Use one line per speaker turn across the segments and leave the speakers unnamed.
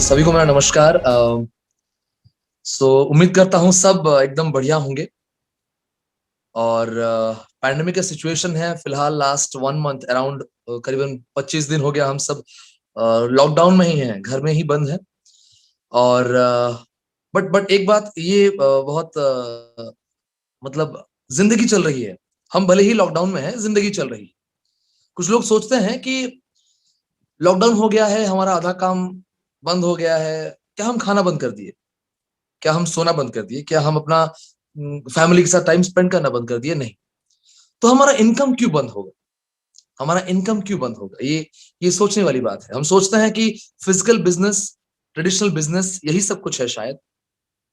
सभी को मेरा नमस्कार। उम्मीद करता हूँ सब एकदम बढ़िया होंगे। और पैंडेमिक का सिचुएशन है फिलहाल लास्ट 1 मंथ अराउंड, करीबन 25 दिन हो गया हम सब लॉकडाउन में ही हैं, घर में ही बंद हैं। और बट एक बात ये बहुत मतलब जिंदगी चल रही है। हम भले ही लॉकडाउन में हैं, जिंदगी चल रही है। कुछ लोग सोचते हैं कि लॉकडाउन हो गया है, हमारा आधा काम बंद हो गया है, क्या हम खाना बंद कर दिए, क्या हम सोना बंद कर दिए, क्या हम अपना फैमिली के साथ टाइम स्पेंड करना बंद कर दिए? नहीं। तो हमारा इनकम क्यों बंद होगा? हमारा इनकम क्यों बंद होगा? ये सोचने वाली बात है। हम सोचते हैं कि फिजिकल बिजनेस, ट्रेडिशनल बिजनेस यही सब कुछ है शायद,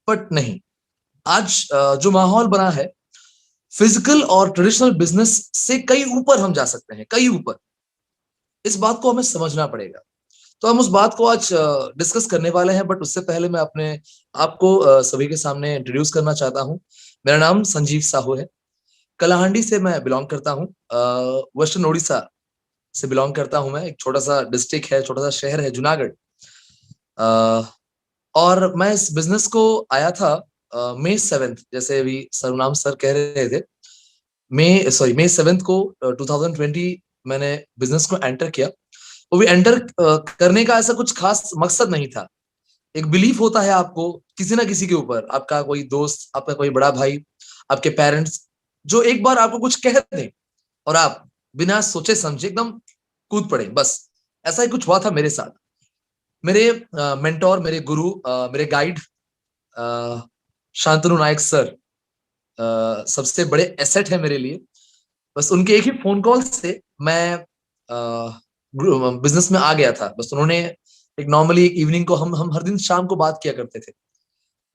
बट नहीं। आज जो माहौल बना है, फिजिकल और ट्रेडिशनल बिजनेस से कई ऊपर हम जा सकते हैं, कई ऊपर। इस बात को हमें समझना पड़ेगा। तो हम उस बात को आज डिस्कस करने वाले हैं, बट उससे पहले मैं अपने आपको सभी के सामने इंट्रोड्यूस करना चाहता हूँ। मेरा नाम संजीव साहू है। कलाहांडी से मैं बिलोंग करता हूँ। वेस्टर्न उड़ीसा से बिलोंग करता हूँ मैं। एक छोटा सा डिस्ट्रिक्ट है, छोटा सा शहर है जूनागढ़। और मैं इस बिजनेस को आया था May 7, जैसे अभी सरनाम सर कह रहे थे। May 7 को 2020 मैंने बिजनेस को एंटर किया। वो भी एंटर करने का ऐसा कुछ खास मकसद नहीं था। एक बिलीफ होता है आपको किसी ना किसी के ऊपर, आपका कोई दोस्त, आपका कोई बड़ा भाई, आपके पेरेंट्स, जो एक बार आपको कुछ कह दें और आप बिना सोचे समझे एकदम कूद पड़े। बस ऐसा ही कुछ हुआ था मेरे साथ। मेरे मेंटोर, मेरे गुरु, मेरे गाइड शांतनु नायक सर सबसे बड़े एसेट है मेरे लिए। बस उनके एक ही फोन कॉल से मैं बिजनेस में आ गया था। बस उन्होंने एक नॉर्मली एक इवनिंग को हम हर दिन शाम को बात किया करते थे।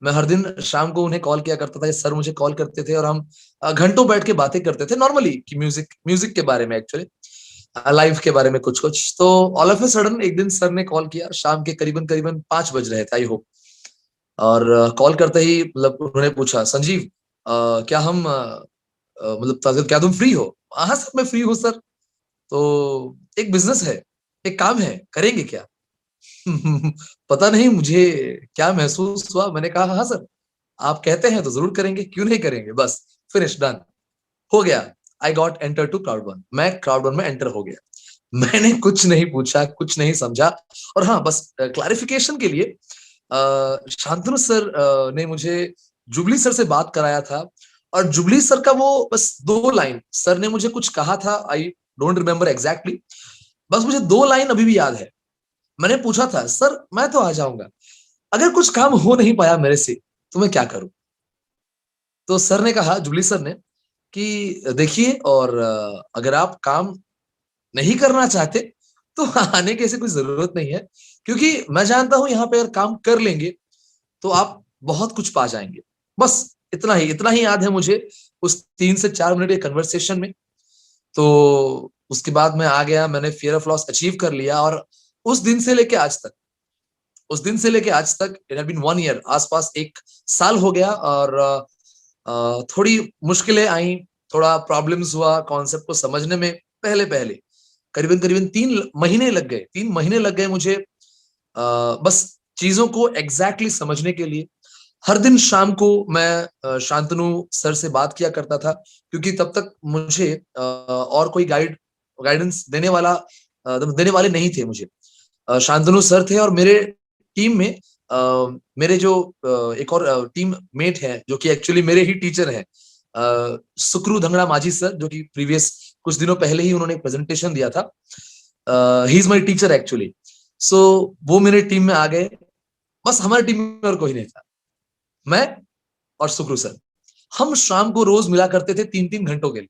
मैं हर दिन शाम को उन्हें कॉल किया करता था, सर मुझे कॉल करते थे और हम घंटों बैठ के बातें करते थे नॉर्मली कि म्यूजिक म्यूजिक के बारे में, एक्चुअली लाइफ के बारे में कुछ कुछ। तो ऑल ऑफ ए सडन एक दिन सर ने कॉल किया, शाम के करीबन करीबन 5 बज रहे थे आई होप। और कॉल करते ही मतलब उन्होंने पूछा, संजीव क्या हम मतलब क्या तुम फ्री हो? हाँ सर मैं फ्री हूँ सर। तो एक बिजनेस है, एक काम है, करेंगे क्या? पता नहीं मुझे क्या महसूस हुआ। मैंने कहा हाँ सर, आप कहते हैं तो जरूर करेंगे, क्यों नहीं करेंगे। बस फिनिश, डन, हो गया। I got enter to Crowd One. मैं क्राउड वन में एंटर हो गया। मैंने कुछ नहीं पूछा, कुछ नहीं समझा। और हाँ, बस क्लैरिफिकेशन के लिए शांतनु सर ने मुझे जुबली सर से बात कराया था। और जुबली सर का वो बस 2 लाइन सर ने मुझे कुछ कहा था, आई डोंट रिमेम्बर एग्जैक्टली। बस मुझे 2 लाइन अभी भी याद है। मैंने पूछा था, सर मैं तो आ जाऊंगा, अगर कुछ काम हो नहीं पाया मेरे से तो मैं क्या करूं? तो सर ने कहा, जुबली सर ने, कि देखिए, और अगर आप काम नहीं करना चाहते तो आने की ऐसी कोई जरूरत नहीं है, क्योंकि मैं जानता हूं यहाँ पे अगर काम कर लेंगे तो आप बहुत कुछ पा जाएंगे। बस इतना ही याद है मुझे उस 3 से 4 मिनट के कन्वर्सेशन में। तो उसके बाद मैं आ गया, मैंने फियर ऑफ लॉस अचीव कर लिया। और उस दिन से लेके आज तक, उस दिन से लेके आज तक इट हैज बीन 1 ईयर, आसपास 1 साल हो गया। और थोड़ी मुश्किलें आई, थोड़ा प्रॉब्लम्स हुआ कॉन्सेप्ट को समझने में। पहले पहले करीबन करीबन 3 महीने लग गए, 3 महीने लग गए मुझे बस चीजों को एग्जैक्टली समझने के लिए। हर दिन शाम को मैं शांतनु सर से बात किया करता था, क्योंकि तब तक मुझे और कोई गाइडेंस देने वाले नहीं थे मुझे। शांतनु सर थे। और मेरे टीम में मेरे जो एक और टीम मेट है, जो कि एक्चुअली मेरे ही टीचर हैं, सुक्रू धंगड़ा माझी सर, जो कि प्रीवियस कुछ दिनों पहले ही उन्होंने एक प्रेजेंटेशन दिया था। He is my teacher actually. So वो मेरे टीम में आ गए। बस हमारी टीम में और कोई नहीं था, मैं और सुक्रू सर। हम शाम को रोज मिला करते थे 3-3 घंटों के लिए,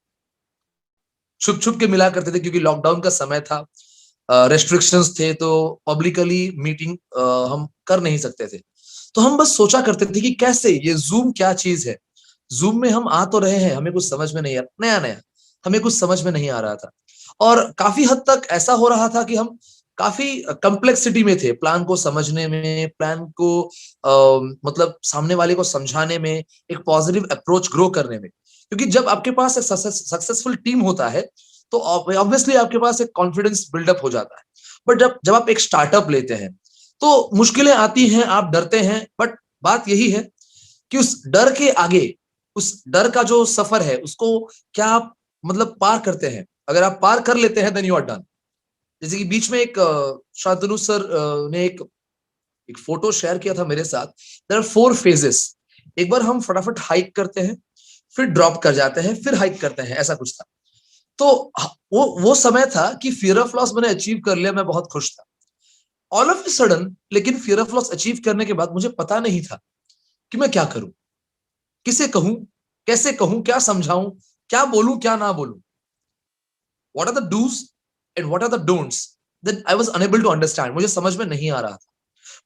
छुप छुप के मिला करते थे, क्योंकि लॉकडाउन का समय था, रेस्ट्रिक्शंस थे, तो पब्लिकली मीटिंग हम कर नहीं सकते थे। तो हम बस सोचा करते थे कि कैसे ये जूम क्या चीज है। जूम में हम आ तो रहे हैं, हमें कुछ समझ में नहीं आ, नया नया हमें कुछ समझ में नहीं आ रहा था। और काफी हद तक ऐसा हो रहा था कि हम काफी कम्प्लेक्सिटी में थे, प्लान को समझने में, प्लान को मतलब सामने वाले को समझाने में, एक पॉजिटिव अप्रोच ग्रो करने में। क्योंकि जब आपके पास एक सक्सेसफुल टीम होता है तो ऑब्वियसली आपके पास एक कॉन्फिडेंस बिल्डअप हो जाता है। बट जब जब आप एक स्टार्टअप लेते हैं, तो मुश्किलें आती हैं, आप डरते हैं, बट बात यही है कि उस डर के आगे, उस डर का जो सफर है उसको क्या आप मतलब पार करते हैं? अगर आप पार कर लेते हैं देन यू आर डन। जैसे कि बीच में एक शांतनु सर ने एक एक फोटो शेयर किया था मेरे साथ। There are 4 phases. एक बार हम फटाफट हाइक करते हैं, फिर ड्रॉप कर जाते हैं, फिर हाइक करते हैं, ऐसा कुछ था। तो वो समय था कि फियर ऑफ लॉस मैंने अचीव कर लिया, मैं बहुत खुश था। ऑल ऑफ ए सडन लेकिन फियर ऑफ लॉस अचीव करने के बाद मुझे पता नहीं था कि मैं क्या करूं, किसे कहूं, कैसे कहूं, क्या समझाऊं, क्या बोलूं, क्या ना बोलूं। What are the dos and what are the don'ts, that I was unable to understand, मुझे समझ में नहीं आ रहा था।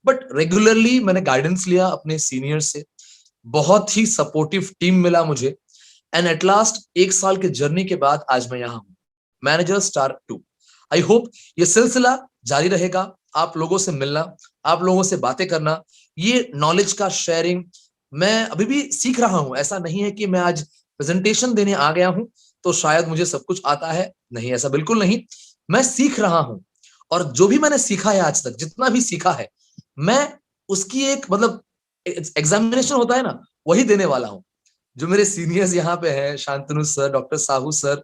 बट रेगुलरली मैंने गाइडेंस लिया अपने सीनियर से, बहुत ही सपोर्टिव टीम मिला मुझे, एंड एट लास्ट 1 साल के जर्नी के बाद आज मैं यहाँ हूं, मैनेजर स्टार 2। आई होप ये सिलसिला जारी रहेगा, आप लोगों से मिलना, आप लोगों से बातें करना, ये नॉलेज का शेयरिंग। मैं अभी भी सीख रहा हूं, ऐसा नहीं है कि मैं आज प्रेजेंटेशन देने आ गया हूं तो शायद मुझे सब कुछ आता है, नहीं, ऐसा बिल्कुल नहीं। मैं सीख रहा हूं, और जो भी मैंने सीखा है आज तक, जितना भी सीखा है, मैं उसकी एक मतलब एग्जामिनेशन होता है ना, वही देने वाला हूं। जो मेरे सीनियर्स यहाँ पे हैं, Shantanu sir, doctor Sahu sir,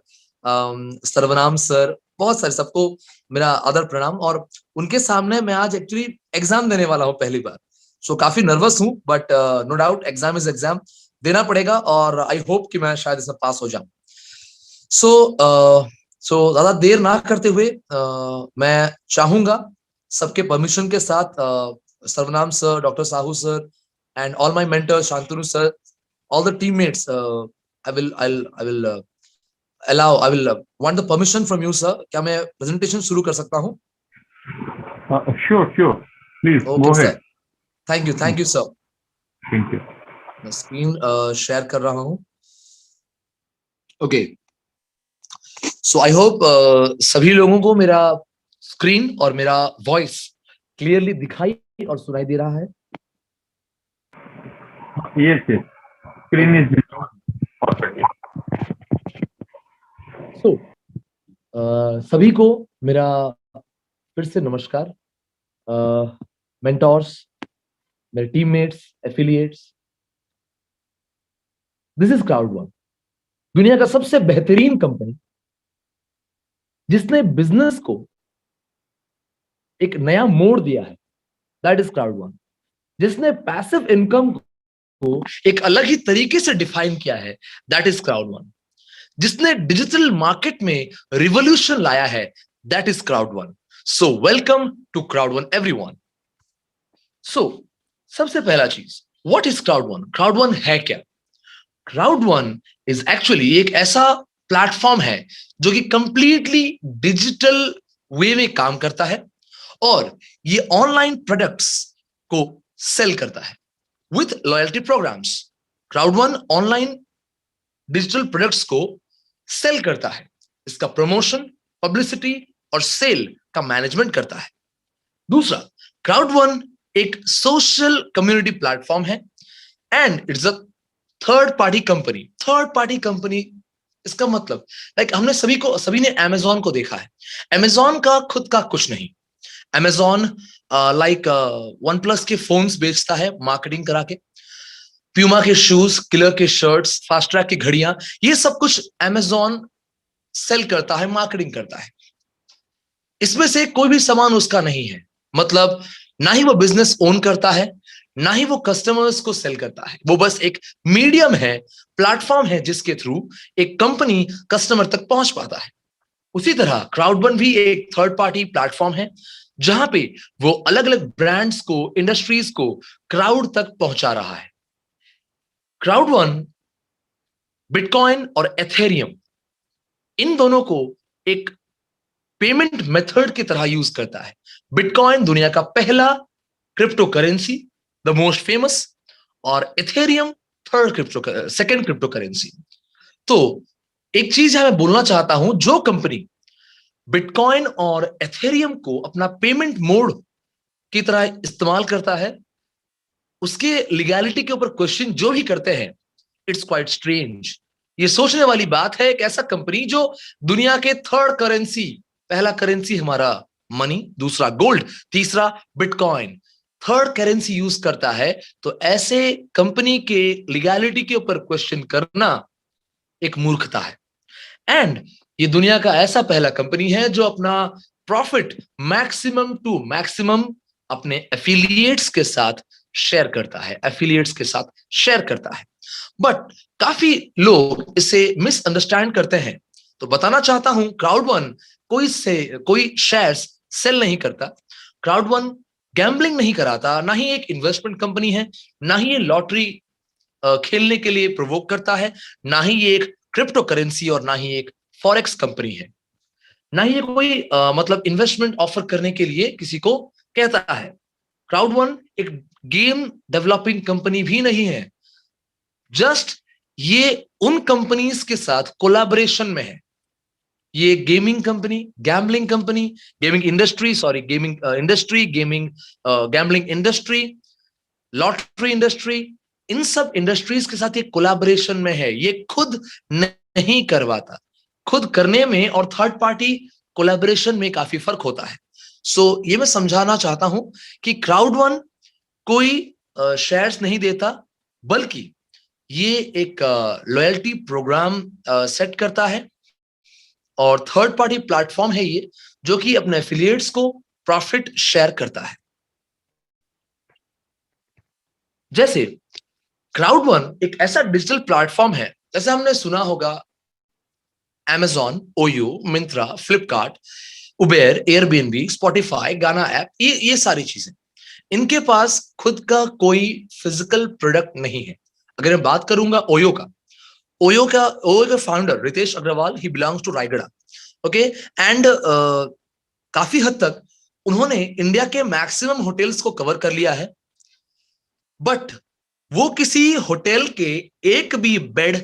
सर्वनाम सर, बहुत सारे, सबको मेरा आदर प्रणाम। और उनके सामने मैं आज एक्चुअली एग्जाम देने वाला हूँ पहली बार। सो काफी नर्वस हूँ, but no doubt exam is exam, देना पड़ेगा, और आई होप कि मैं शायद इसमें पास हो जाऊं। सो ज्यादा देर ना करते हुए मैं चाहूंगा सबके परमिशन के साथ, सर्वनाम sir, doctor Sahu sir, and all my mentors, Shantanu sir, all the teammates, I will I will want the permission from you, sir. क्या मैं presentation शुरू कर सकता हूँ?
Sure. Please
Okay,
go
sir.
ahead.
Thank you, sir.
Thank you.
मैं screen share कर रहा हूँ। ओके, सो आई होप सभी लोगों को मेरा स्क्रीन और मेरा वॉइस क्लियरली दिखाई और सुनाई दे रहा है।
Yes. Screen is perfect.
सो सभी को मेरा फिर से नमस्कार। मेंटोर्स, मेरे teammates, affiliates, this is Crowd one, दुनिया का सबसे बेहतरीन कंपनी जिसने बिजनेस को एक नया मोड़ दिया है, दैट इज क्राउड वन। जिसने पैसिव इनकम को एक अलग ही तरीके से डिफाइन किया है, दैट इज क्राउड वन। जिसने डिजिटल मार्केट में रिवॉल्यूशन लाया है, that is Crowd One. So welcome to Crowd One everyone. So सबसे पहला चीज, what is Crowd One? Crowd One है क्या? क्राउड वन इज एक्चुअली एक ऐसा प्लेटफॉर्म है जो कि कंप्लीटली डिजिटल वे में काम करता है, और ये ऑनलाइन प्रोडक्ट्स को सेल करता है with loyalty programs. Crowd One online digital products को सेल करता है, इसका प्रमोशन, पब्लिसिटी और सेल का मैनेजमेंट करता है। दूसरा, क्राउड वन एक सोशल कम्युनिटी प्लेटफॉर्म है, and it's a third party company. Third party company इसका मतलब हमने सभी ने अमेजॉन को देखा है। अमेजॉन का खुद का कुछ नहीं। अमेजॉन वन प्लस के फोन्स बेचता है मार्केटिंग करा के, प्यूमा के शूज, किलर के शर्ट्स, फास्ट ट्रैक की घड़ियां, ये सब कुछ अमेजॉन सेल करता है, मार्केटिंग करता है। इसमें से कोई भी सामान उसका नहीं है, मतलब ना ही वो बिजनेस ओन करता है, ना ही वो कस्टमर्स को सेल करता है। वो बस एक मीडियम है, प्लेटफॉर्म है जिसके थ्रू एक कंपनी कस्टमर तक पहुंच पाता है। उसी तरह क्राउड वन भी एक थर्ड पार्टी प्लेटफॉर्म है जहां पे वो अलग अलग ब्रांड्स को, इंडस्ट्रीज को क्राउड तक पहुंचा रहा है। क्राउड वन बिटकॉइन और एथेरियम, इन दोनों को एक पेमेंट मेथड की तरह यूज करता है। बिटकॉइन दुनिया का पहला crypto currency, the most famous, और एथेरियम सेकंड क्रिप्टो करेंसी। तो एक चीज मैं बोलना चाहता हूं, जो कंपनी बिटकॉइन और एथेरियम को अपना पेमेंट मोड की तरह इस्तेमाल करता है, उसके लीगैलिटी के ऊपर क्वेश्चन जो भी करते हैं, इट्स क्वाइट स्ट्रेंज। ये सोचने वाली बात है, एक ऐसा कंपनी जो दुनिया के थर्ड करेंसी, पहला करेंसी हमारा मनी, दूसरा गोल्ड, तीसरा बिटकॉइन, थर्ड करेंसी यूज करता है, तो ऐसे कंपनी के लीगैलिटी के ऊपर क्वेश्चन करना एक मूर्खता है। एंड ये दुनिया का ऐसा पहला कंपनी है जो अपना प्रॉफिट मैक्सिमम टू मैक्सिमम अपने एफिलिएट्स के साथ शेयर करता है, एफिलिएट्स के साथ शेयर करता है। बट काफी लोग इसे मिसअंडरस्टैंड करते हैं, तो बताना चाहता हूं, क्राउड वन कोई शेयर्स सेल नहीं करता, क्राउड वन गैम्बलिंग नहीं कराता, ना ही एक इन्वेस्टमेंट कंपनी है, ना ही ये लॉटरी खेलने के लिए प्रोवोक करता है, ना ही ये एक क्रिप्टो करेंसी और ना ही एक फॉरेक्स कंपनी है, ना ही ये कोई मतलब इन्वेस्टमेंट ऑफर करने के लिए किसी को कहता है। क्राउड वन एक गेम डेवलपिंग कंपनी भी नहीं है, जस्ट ये उन कंपनीज के साथ कोलैबोरेशन में है। ये gaming company, gambling company, gaming industry, sorry gaming industry, gaming gambling industry, lottery industry, इन सब इंडस्ट्रीज के साथ ये कोलैबोरेशन में है। ये खुद नहीं करवाता, खुद करने में और थर्ड पार्टी कोलैबोरेशन में काफी फर्क होता है। सो ये मैं समझाना चाहता हूं कि क्राउड वन कोई शेयर्स नहीं देता, बल्कि ये एक लॉयल्टी प्रोग्राम सेट करता है और थर्ड पार्टी प्लेटफॉर्म है ये, जो कि अपने एफिलिएट्स को प्रॉफिट शेयर करता है। जैसे क्राउड वन एक ऐसा डिजिटल प्लेटफॉर्म है, जैसे हमने सुना होगा Amazon, OYO, Myntra, Flipkart, Uber, Airbnb, Spotify, गाना ऐप, ये सारी चीजें, इनके पास खुद का कोई फिजिकल प्रोडक्ट नहीं है। अगर मैं बात करूंगा ओयो का, ओयो का founder Ritesh Agarwal, he belongs to Raigarh, okay, and काफी हद तक उन्होंने इंडिया के मैक्सिमम होटल्स को कवर कर लिया है, बट वो किसी होटल के एक भी बेड,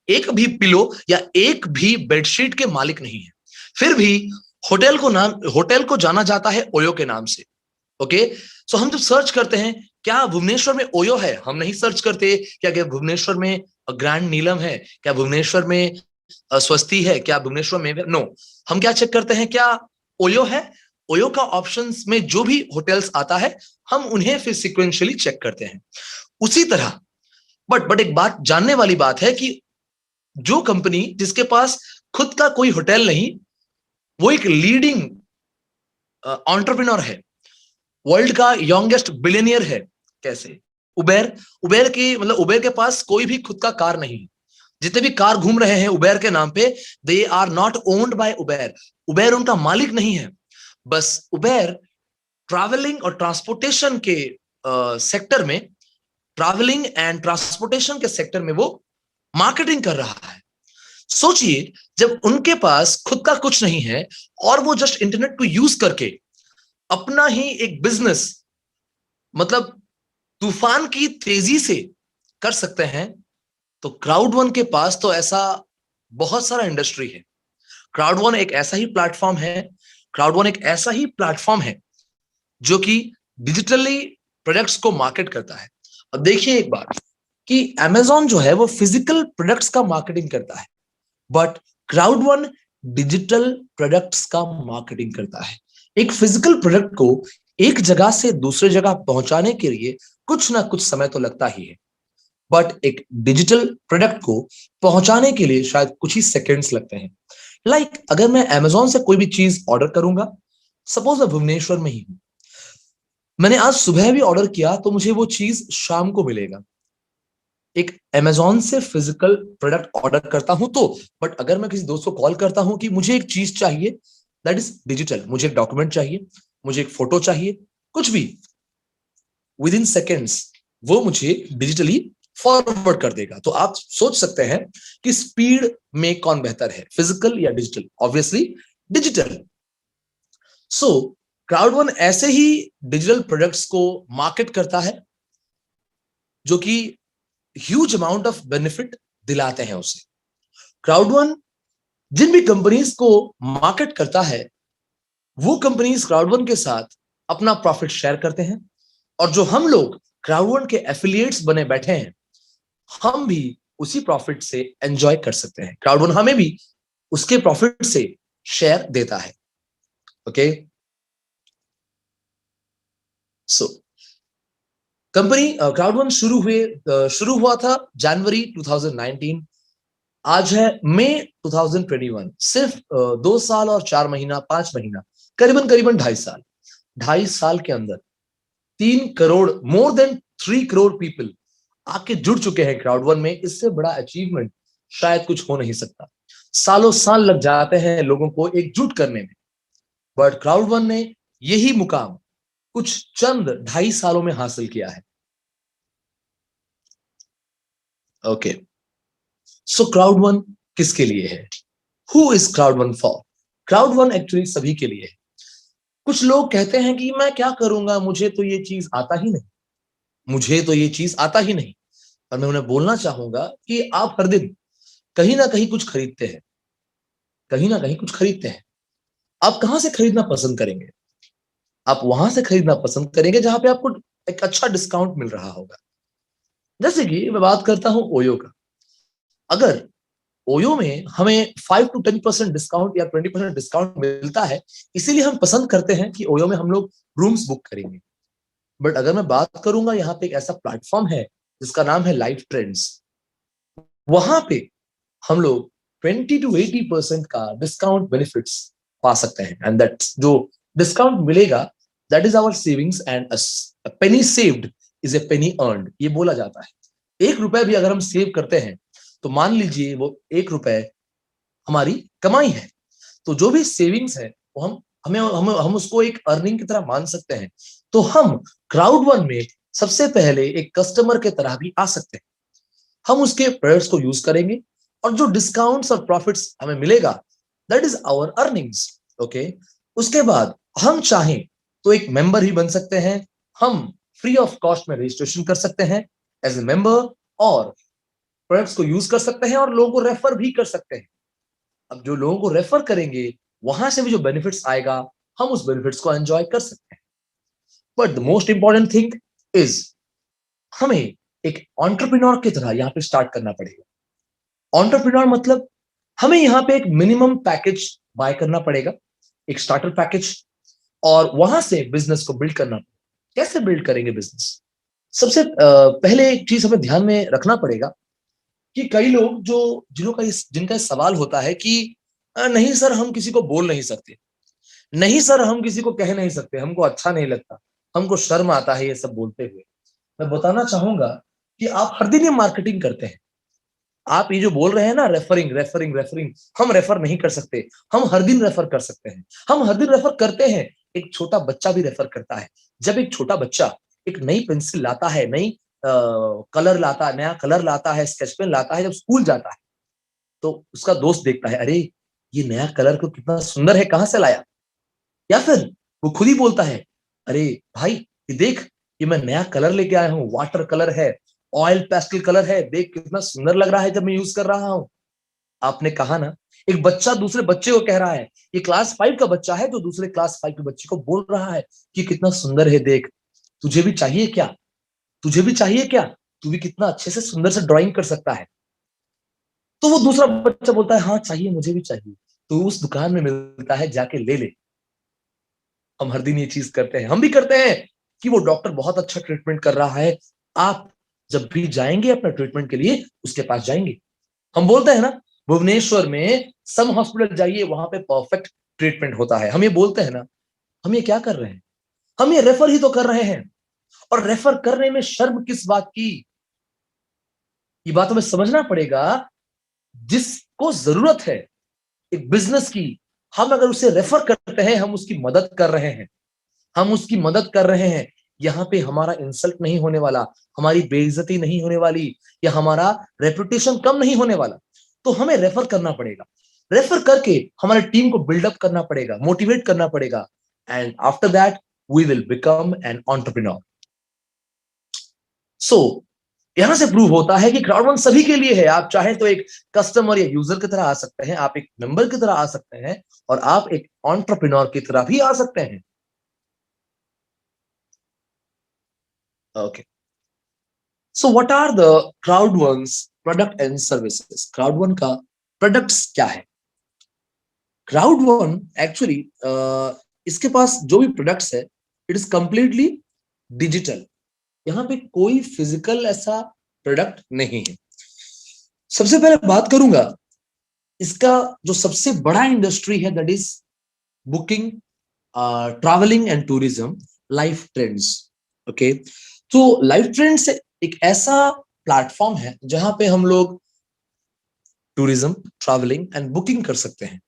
एक भी पिलो या एक भी बेडशीट के मालिक नहीं है। फिर भी होटल को जाना जाता है ओयो के नाम से। ओके, सो हम जब सर्च करते हैं क्या भुवनेश्वर में ओयो है, हम नहीं सर्च करते क्या भुवनेश्वर में ग्रैंड नीलम है, क्या भुवनेश्वर में स्वस्ति है, क्या भुवनेश्वर में, नो, हम क्या चेक करते हैं, क्या ओयो है। ओयो का ऑप्शंस में जो भी होटल्स आता है, हम उन्हें फिर सिक्वेंशियली चेक करते हैं। उसी तरह बट एक बात जानने वाली बात है कि जो कंपनी जिसके पास खुद का कोई होटल नहीं, वो एक लीडिंग एंटरप्रेन्योर है, वर्ल्ड का यंगेस्ट बिलियनियर है। कैसे? उबेर के पास कोई भी खुद का कार नहीं। जितने भी कार घूम रहे हैं उबेर के नाम पे, they are not owned by Uber, Uber उनका मालिक नहीं है। बस उबेर ट्रैवलिंग और ट्रांसपोर्टेशन के सेक्टर में, ट्रैवलिंग एंड ट्रांसपोर्टेशन के सेक्टर में वो मार्केटिंग कर रहा है। सोचिए, जब उनके पास खुद का कुछ नहीं है और वो जस्ट इंटरनेट को यूज करके अपना ही एक बिजनेस, मतलब तूफान की तेजी से कर सकते हैं, तो क्राउड वन के पास तो ऐसा बहुत सारा इंडस्ट्री है। क्राउड वन एक ऐसा ही प्लेटफॉर्म है, क्राउड वन एक ऐसा ही प्लेटफॉर्म है जो कि डिजिटली प्रोडक्ट्स को मार्केट करता है। अब देखिए एक बात कि Amazon जो है वो फिजिकल प्रोडक्ट्स का मार्केटिंग करता है, but crowd one digital products का मार्केटिंग करता है। एक फिजिकल प्रोडक्ट को एक जगह से दूसरे जगह पहुंचाने के लिए कुछ ना कुछ समय तो लगता ही है, बट एक डिजिटल प्रोडक्ट को पहुंचाने के लिए शायद कुछ ही सेकंड्स लगते हैं। लाइक अगर मैं Amazon से कोई भी चीज ऑर्डर करूंगा, सपोज मैं भुवनेश्वर में ही हूं, मैंने आज सुबह भी ऑर्डर किया तो मुझे वो चीज शाम को मिलेगा। एक Amazon से फिजिकल प्रोडक्ट ऑर्डर करता हूं तो, बट अगर मैं किसी दोस्त को कॉल करता हूं कि मुझे एक चीज चाहिए, दैट इज डिजिटल, मुझे एक डॉक्यूमेंट चाहिए, मुझे एक फोटो चाहिए, कुछ भी, विद इन सेकेंड्स वो मुझे डिजिटली फॉरवर्ड कर देगा। तो आप सोच सकते हैं कि स्पीड में कौन बेहतर है, फिजिकल या digital? Obviously digital. So Crowd One ऐसे ही डिजिटल प्रोडक्ट्स को मार्केट करता है जो कि ह्यूज अमाउंट ऑफ बेनिफिट दिलाते हैं उसे। क्राउड वन जिन भी कंपनीज को मार्केट करता है, वो कंपनीज क्राउड वन के साथ अपना प्रॉफिट शेयर करते हैं, और जो हम लोग क्राउड वन के एफिलिएट्स बने बैठे हैं, हम भी उसी प्रॉफिट से एंजॉय कर सकते हैं। क्राउड वन हमें भी उसके प्रॉफिट से शेयर देता है। Okay, so company crowd one शुरू हुआ था जनवरी 2019, आज है मई 2021। सिर्फ 2 साल और 4 महीना, 5 महीना, करीबन करीबन 2.5 साल, 2.5 साल के अंदर 3 crore, more than 3 crore people आके जुड़ चुके हैं क्राउड वन में। इससे बड़ा अचीवमेंट शायद कुछ हो नहीं सकता। सालों साल लग जाते हैं लोगों को एकजुट करने में, बट क्राउड वन ने यही मुकाम कुछ चंद 2.5 सालों में हासिल किया है। ओके, सो क्राउड वन किसके लिए है? Who is Crowd one for? Crowd one actually सभी के लिए है। कुछ लोग कहते हैं कि मैं क्या करूंगा, मुझे तो ये चीज आता ही नहीं, मुझे तो ये चीज आता ही नहीं। और मैं उन्हें बोलना चाहूंगा कि आप हर दिन कहीं ना कहीं कुछ खरीदते हैं, कहीं ना कहीं कुछ खरीदते हैं। आप कहां से खरीदना पसंद करेंगे? आप वहां से खरीदना पसंद करेंगे जहां पे आपको एक अच्छा डिस्काउंट मिल रहा होगा। जैसे कि मैं बात करता हूं ओयो का। अगर ओयो में हमें 5 to 10% डिस्काउंट या 20% डिस्काउंट मिलता है, इसीलिए हम पसंद करते हैं कि ओयो में हम लोग रूम्स बुक करेंगे। बट अगर मैं बात करूंगा, यहाँ पे एक ऐसा प्लेटफॉर्म है जिसका नाम है लाइव ट्रेंड्स। वहां पे हम लोग 20 to 80% का डिस्काउंट बेनिफिट्स पा सकते हैं। एंड दैट जो डिस्काउंट मिलेगा, that is our savings, and penny saved is a penny earned, ये बोला जाता है। 1 रुपए भी अगर हम सेव करते हैं तो मान लीजिए वो 1 रुपए हमारी कमाई है। तो जो भी सेविंग्स है वो हम उसको एक अर्निंग की तरह मान सकते हैं। तो हम क्राउड वन में सबसे पहले एक कस्टमर के तरह भी आ सकते हैं। हम उसके प्रोडक्ट्स को यूज करेंगे और जो डिस्काउंट्स और प्रॉफिट्स हमें मिलेगा, that is our earnings. Okay, उसके बाद हम चाहें तो एक मेंबर ही बन सकते हैं। हम फ्री ऑफ कॉस्ट में रजिस्ट्रेशन कर सकते हैं एज ए मेंबर, और प्रोडक्ट्स को यूज कर सकते हैं और लोगों को रेफर भी कर सकते हैं। अब जो लोगों को रेफर करेंगे, वहां से भी जो बेनिफिट्स आएगा, हम उस बेनिफिट्स को एंजॉय कर सकते हैं। But the most important thing is, हमें एक एंटरप्रेन्योर की तरह यहाँ पे स्टार्ट करना पड़ेगा। एंटरप्रेन्योर मतलब हमें यहाँ पे एक मिनिमम पैकेज बाय करना पड़ेगा, एक स्टार्टर पैकेज, और वहां से बिजनेस को बिल्ड करना पड़ेगा। कैसे बिल्ड करेंगे बिजनेस? सबसे पहले एक चीज हमें ध्यान में रखना पड़ेगा कि कई लोग जो जिनका सवाल होता है कि नहीं सर, हम किसी को बोल नहीं सकते, नहीं सर, हम किसी को कह नहीं सकते, हमको अच्छा नहीं लगता, हमको शर्म आता है ये सब बोलते हुए। मैं बताना चाहूंगा कि आप हर दिन ये मार्केटिंग करते हैं। आप ये जो बोल रहे हैं ना, रेफरिंग रेफरिंग रेफरिंग, हम रेफर नहीं कर सकते, हम हर दिन रेफर कर सकते हैं, हम हर दिन रेफर करते हैं। एक छोटा बच्चा भी रेफर करता है। जब एक छोटा बच्चा एक नई पेंसिल लाता है, नई कलर लाता है, नया कलर लाता है, स्केच पेन लाता है, जब स्कूल जाता है तो उसका दोस्त देखता है, अरे ये नया कलर को कितना सुंदर है, कहां से लाया? या फिर वो खुद ही बोलता है, अरे भाई ये देख, ये मैं नया कलर लेके आया हूँ, वाटर कलर है, ऑयल पेस्टल कलर है, देख कितना सुंदर लग रहा है जब मैं यूज कर रहा हूँ। आपने कहा ना, एक बच्चा दूसरे बच्चे को कह रहा है, ये क्लास 5 का बच्चा है जो दूसरे क्लास 5 के बच्चे को बोल रहा है कि कितना सुंदर है, देख, तुझे भी चाहिए क्या? तुझे भी चाहिए क्या? तू भी कितना अच्छे से सुंदर से ड्राइंग कर सकता है। तो वो दूसरा बच्चा बोलता है, हाँ चाहिए, मुझे भी चाहिए। तो उस दुकान में मिलता है, जाके ले ले। हम हर दिन ये चीज करते हैं, हम भी करते हैं कि वो डॉक्टर बहुत अच्छा ट्रीटमेंट कर रहा है, आप जब भी जाएंगे अपना ट्रीटमेंट के लिए उसके पास जाएंगे। हम बोलते हैं ना, भुवनेश्वर में सम हॉस्पिटल जाइए, वहां पे परफेक्ट ट्रीटमेंट होता है। हम ये बोलते हैं ना, हम ये क्या कर रहे हैं? हम ये रेफर ही तो कर रहे हैं। और रेफर करने में शर्म किस बात की? ये बात हमें समझना पड़ेगा। जिसको जरूरत है एक बिजनेस की, हम अगर उसे रेफर करते हैं, हम उसकी मदद कर रहे हैं, हम उसकी मदद कर रहे हैं। यहाँ पे हमारा इंसल्ट नहीं होने वाला, हमारी बेइज्जती नहीं होने वाली, या हमारा रेपुटेशन कम नहीं होने वाला। तो हमें रेफर करना पड़ेगा। रेफर करके हमारे टीम को बिल्डअप करना पड़ेगा, मोटिवेट करना पड़ेगा, and after that we will become an entrepreneur. So यहां से प्रूव होता है कि क्राउड वन सभी के लिए है। आप चाहे तो एक कस्टमर या यूजर की तरह आ सकते हैं, आप एक मेंबर की तरह आ सकते हैं, और आप एक एंटरप्रेन्योर की तरह भी आ सकते हैं। Okay, so what are the Crowd One's product and services? Crowd One का प्रोडक्ट्स क्या है? क्राउड वन एक्चुअली इसके पास जो भी प्रोडक्ट्स है, इट इज कंप्लीटली डिजिटल। यहाँ पे कोई फिजिकल ऐसा प्रोडक्ट नहीं है। सबसे पहले बात करूंगा इसका जो सबसे बड़ा इंडस्ट्री है, that is booking, travelling and tourism, life trends. Okay, तो लाइफ ट्रेंड्स एक ऐसा प्लेटफॉर्म है जहां पे हम लोग टूरिज्म, ट्रैवलिंग एंड बुकिंग कर सकते हैं।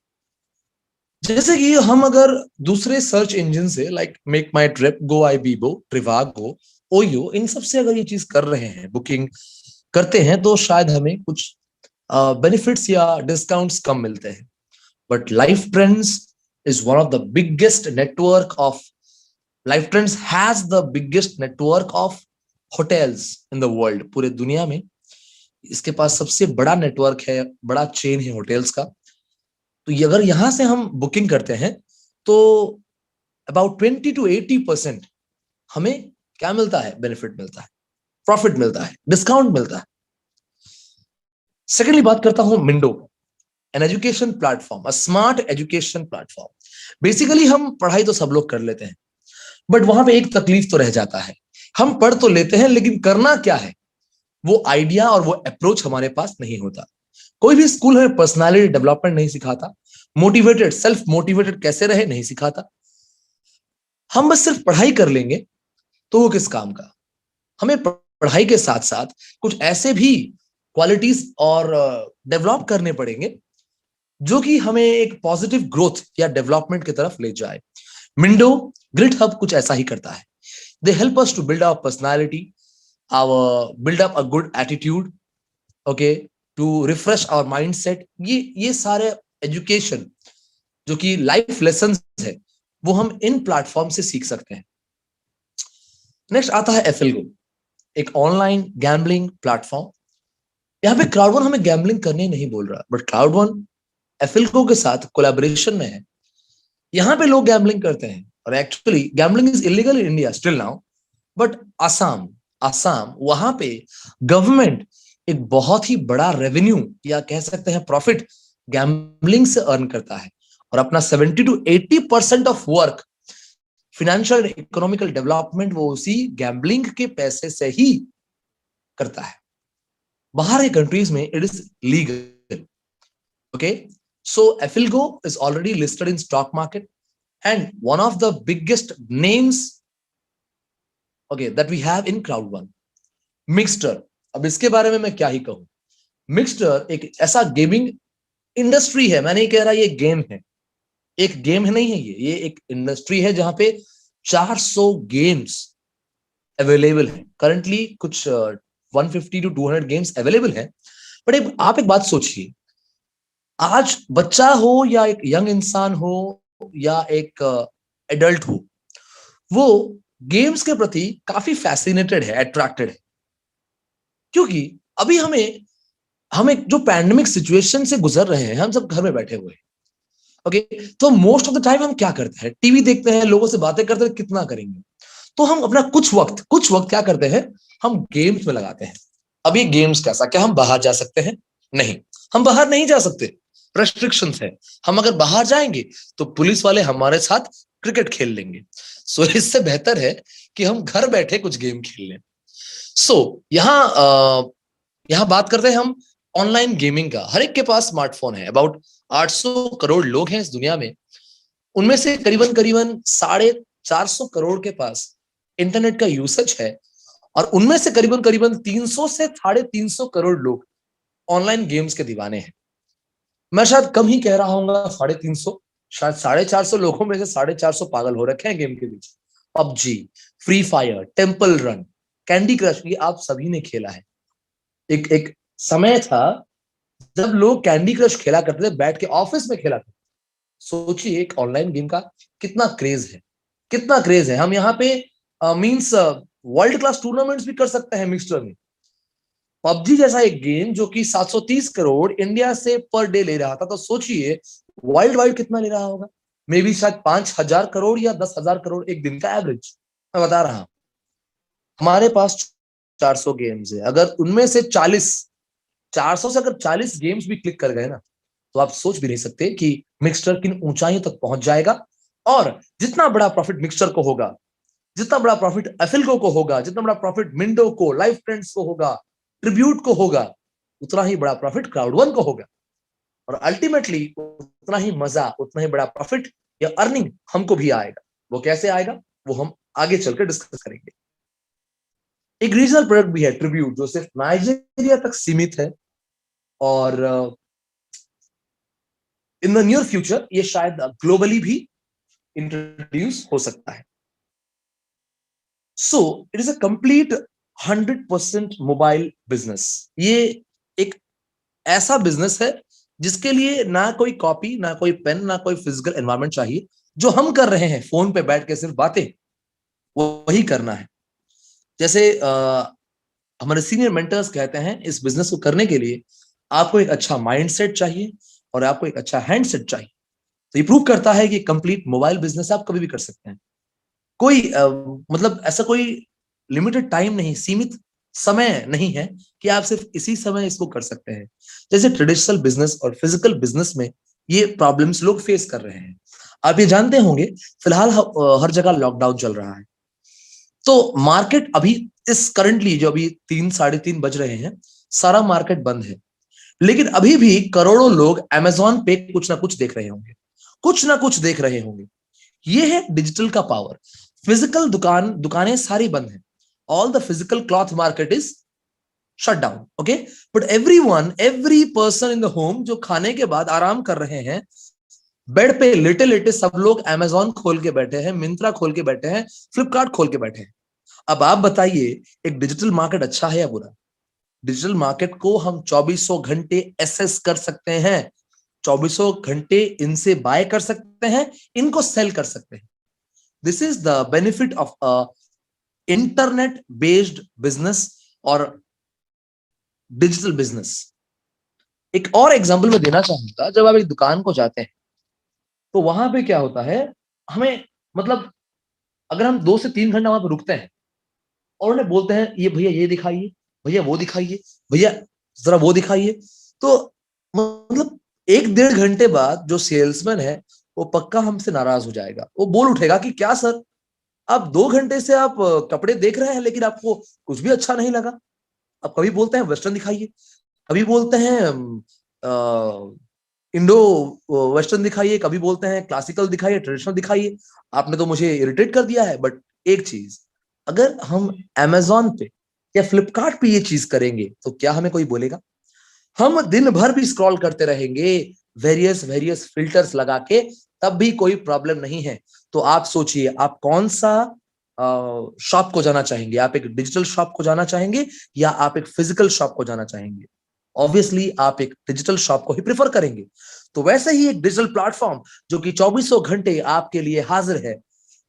जैसे कि हम अगर दूसरे सर्च इंजन से लाइक मेक माई ट्रिप, गो आई बीबो, ट्रिवागो, ओयो, इन सब से अगर ये चीज कर रहे हैं, बुकिंग करते हैं, तो शायद हमें कुछ बेनिफिट्स या डिस्काउंट्स कम मिलते हैं। But life trends is one of the biggest network of, life trends has the biggest network of hotels in the world. पूरे दुनिया में इसके पास सबसे बड़ा नेटवर्क है, बड़ा चेन है होटल्स का। तो अगर यहां से हम बुकिंग करते हैं तो अबाउट 20 to 80% हमें क्या मिलता है, बेनिफिट मिलता है, प्रॉफिट मिलता है, डिस्काउंट मिलता है। सेकेंडली बात करता हूं Mindo, an education platform, a smart education platform. Basically हम पढ़ाई तो सब लोग कर लेते हैं, बट वहां पे एक तकलीफ तो रह जाता है, हम पढ़ तो लेते हैं लेकिन करना क्या है, वो आइडिया और वो अप्रोच हमारे पास नहीं होता। कोई भी स्कूल हमें पर्सनालिटी डेवलपमेंट नहीं सिखाता, मोटिवेटेड, सेल्फ मोटिवेटेड कैसे रहे नहीं सिखाता। हम बस सिर्फ पढ़ाई कर लेंगे तो वो किस काम का। हमें पढ़ाई के साथ साथ कुछ ऐसे भी क्वालिटीज और डेवलप करने पड़ेंगे जो कि हमें एक पॉजिटिव ग्रोथ या डेवलपमेंट की तरफ ले जाए। मिंडो ग्रिड हब कुछ ऐसा ही करता है। They help us to build our personality, our build up a good attitude, okay, to refresh our mindset. ये सारे एजुकेशन जो कि लाइफ लेसन्स है, वो हम इन प्लेटफॉर्म से सीख सकते हैं। नेक्स्ट आता है एफएलगो, एक ऑनलाइन गैम्बलिंग प्लेटफॉर्म। यहाँ पे क्राउड वन हमें गैम्बलिंग करने नहीं बोल रहा, बट क्राउड वन एफएलगो के साथ कोलैबोरेशन में है। यहाँ पे लोग गैम्बलिंग करते हैं और actually gambling is illegal in India still now, but Assam Assam वहां पे गवर्नमेंट एक बहुत ही बड़ा रेवेन्यू या कह सकते हैं प्रॉफिट गैम्बलिंग से अर्न करता है, और अपना 70 to 80% of work, financial economical development, वो उसी गैम्बलिंग के पैसे से ही करता है। बाहर के कंट्रीज में it is legal. Okay, so Afilgo is already listed in stock market, and one of the biggest names, okay, that we have in Crowd1, Mixter। अब इसके बारे में मैं क्या ही कहूं। मिक्सटर एक ऐसा गेमिंग इंडस्ट्री है, मैं नहीं कह रहा ये गेम है, एक गेम है नहीं है, ये एक इंडस्ट्री है जहां पे 400 गेम्स अवेलेबल है करंटली। कुछ 150 to 200 गेम्स अवेलेबल है। बट आप एक बात सोचिए, आज बच्चा हो या एक यंग इंसान हो या एक एडल्ट हो, वो गेम्स के प्रति काफी फैसिनेटेड है, अट्रैक्टेड है। क्योंकि अभी हमें जो पैंडेमिक सिचुएशन से गुजर रहे हैं, हम सब घर में बैठे हुए हैं। ओके, तो मोस्ट ऑफ द टाइम हम क्या करते हैं, टीवी देखते हैं, लोगों से बातें करते हैं, कितना करेंगे। तो हम अपना कुछ वक्त क्या करते हैं, हम गेम्स में लगाते हैं। अब ये गेम्स कैसा, क्या हम बाहर जा सकते हैं? नहीं, हम बाहर नहीं जा सकते, रेस्ट्रिक्शंस है। हम अगर बाहर जाएंगे तो पुलिस वाले हमारे साथ क्रिकेट खेल लेंगे। सो इससे बेहतर है कि हम घर बैठे कुछ गेम खेल लें। सो यहाँ बात करते हैं हम ऑनलाइन गेमिंग का। हर एक के पास स्मार्टफोन है, अबाउट 800 करोड़ लोग हैं इस दुनिया में। उनमें से करीबन करीबन 450 करोड़ के पास इंटरनेट का यूसेज है, और उनमें से करीबन करीबन 300 से 350 करोड़ लोग ऑनलाइन गेम्स के दीवाने हैं। मैं शायद कम ही कह रहा हूँ, 350, शायद 450 लोगों में से 450 पागल हो रखे हैं गेम के बीच। PUBG, Free Fire, Temple Run, Candy Crush, ये आप सभी ने खेला है। एक समय था जब लोग कैंडी क्रश खेला करते थे, बैठ के ऑफिस में खेला करते। सोचिए एक ऑनलाइन गेम का कितना क्रेज है, कितना क्रेज है। हम यहाँ पे मींस वर्ल्ड क्लास टूर्नामेंट्स भी कर सकते हैं मिक्सचर में। पबजी जैसा एक गेम जो कि 730 करोड़ इंडिया से पर डे ले रहा था, तो सोचिए वर्ल्ड वाइड कितना ले रहा होगा। मे बी शायद 5000 करोड़ या 10,000 करोड़ एक दिन का एवरेज, मैं बता रहा हूं। हमारे पास 400 गेम्स है, अगर उनमें से 400 से अगर 40 गेम्स भी क्लिक कर गए ना, तो आप सोच भी नहीं सकते कि मिक्सचर किन ऊंचाइयों तक पहुंच जाएगा। और जितना बड़ा प्रॉफिट मिक्सचर को होगा, जितना बड़ा प्रॉफिट एफिल्को को होगा, जितना बड़ा प्रॉफिट मिंडो को, लाइफ ट्रेंड्स को होगा, ट्रिब्यूट को होगा, उतना ही बड़ा प्रॉफिट क्राउड वन को होगा। और अल्टीमेटली उतना ही मजा, उतना ही बड़ा प्रॉफिट या अर्निंग हमको भी आएगा। वो कैसे आएगा वो हम आगे चलकर डिस्कस करेंगे। एक रीजनल प्रोडक्ट भी है ट्रिब्यूट, जो सिर्फ नाइजीरिया तक सीमित है, और इन द नियर फ्यूचर ये शायद ग्लोबली भी इंट्रोड्यूस हो सकता है। सो it is a complete 100% mobile business. ये एक ऐसा बिजनेस है जिसके लिए ना कोई कॉपी, ना कोई पेन, ना कोई फिजिकल एनवायरनमेंट चाहिए। जो हम कर रहे हैं फोन पे बैठ के सिर्फ बातें, वो वही करना है। जैसे हमारे सीनियर मेंटर्स कहते हैं, इस बिजनेस को करने के लिए आपको एक अच्छा माइंडसेट चाहिए और आपको एक अच्छा हैंडसेट चाहिए। तो ये प्रूव करता है कि कंप्लीट मोबाइल बिजनेस आप कभी भी कर सकते हैं। कोई मतलब ऐसा कोई लिमिटेड टाइम नहीं, सीमित समय नहीं है कि आप सिर्फ इसी समय इसको कर सकते हैं। जैसे ट्रेडिशनल बिजनेस और फिजिकल बिजनेस में ये प्रॉब्लम्स लोग फेस कर रहे हैं। आप ये जानते होंगे, फिलहाल हर जगह लॉकडाउन चल रहा है, तो मार्केट अभी इस करंटली जो अभी 3 साढ़े 3 बज रहे हैं, सारा मार्केट बंद है। लेकिन अभी भी करोड़ों लोग अमेजोन पे कुछ ना कुछ देख रहे होंगे, कुछ ना कुछ देख रहे होंगे। ये है डिजिटल का पावर। फिजिकल दुकानें सारी बंद हैं। All the physical cloth market is shut down, okay, but every person in the home जो खाने के बाद आराम कर रहे हैं, बेड पे लेटे लेटे सब लोग अमेजोन खोल के बैठे हैं, मिंत्रा खोल के बैठे हैं, फ्लिपकार्ट खोल के बैठे हैं। अब आप बताइए, एक डिजिटल मार्केट अच्छा है या बुरा? डिजिटल मार्केट को हम 2400 घंटे एसेस कर सकते हैं, 2400 घंटे इनसे बाय कर सकते हैं, इनको सेल कर सकते हैं। This is the benefit of a internet based business और डिजिटल बिजनेस। एक और एग्जांपल मैं देना चाहूंगा। जब आप एक दुकान को जाते हैं तो वहां पे क्या होता है, हमें मतलब अगर हम 2 से 3 घंटा वहां पर रुकते हैं और उन्हें बोलते हैं ये भैया ये दिखाइए, भैया वो दिखाइए, भैया जरा वो दिखाइए, तो मतलब 1 डेढ़ घंटे बाद जो सेल्समैन है वो पक्का हमसे नाराज हो जाएगा। वो बोल उठेगा कि क्या सर, आप 2 घंटे से आप कपड़े देख रहे हैं लेकिन आपको कुछ भी अच्छा नहीं लगा। अब कभी बोलते हैं वेस्टर्न दिखाइए, कभी बोलते हैं इंडो वेस्टर्न दिखाइए, कभी बोलते हैं क्लासिकल दिखाइए, ट्रेडिशनल दिखाइए। आपने तो मुझे इरिटेट कर दिया है। बट एक चीज, अगर हम अमेजोन पे या फ्लिपकार्ट पे ये चीज करेंगे तो क्या हमें कोई बोलेगा? हम दिन भर भी स्क्रॉल करते रहेंगे वेरियस वेरियस फिल्टर्स लगा के, तब भी कोई प्रॉब्लम नहीं है। तो आप सोचिए, आप कौन सा शॉप को जाना चाहेंगे? आप एक डिजिटल शॉप को जाना चाहेंगे या आप एक फिजिकल शॉप को जाना चाहेंगे? ऑब्वियसली आप एक डिजिटल शॉप को ही प्रेफर करेंगे। तो वैसे ही एक डिजिटल प्लेटफॉर्म जो कि 2400 घंटे आपके लिए हाजिर है,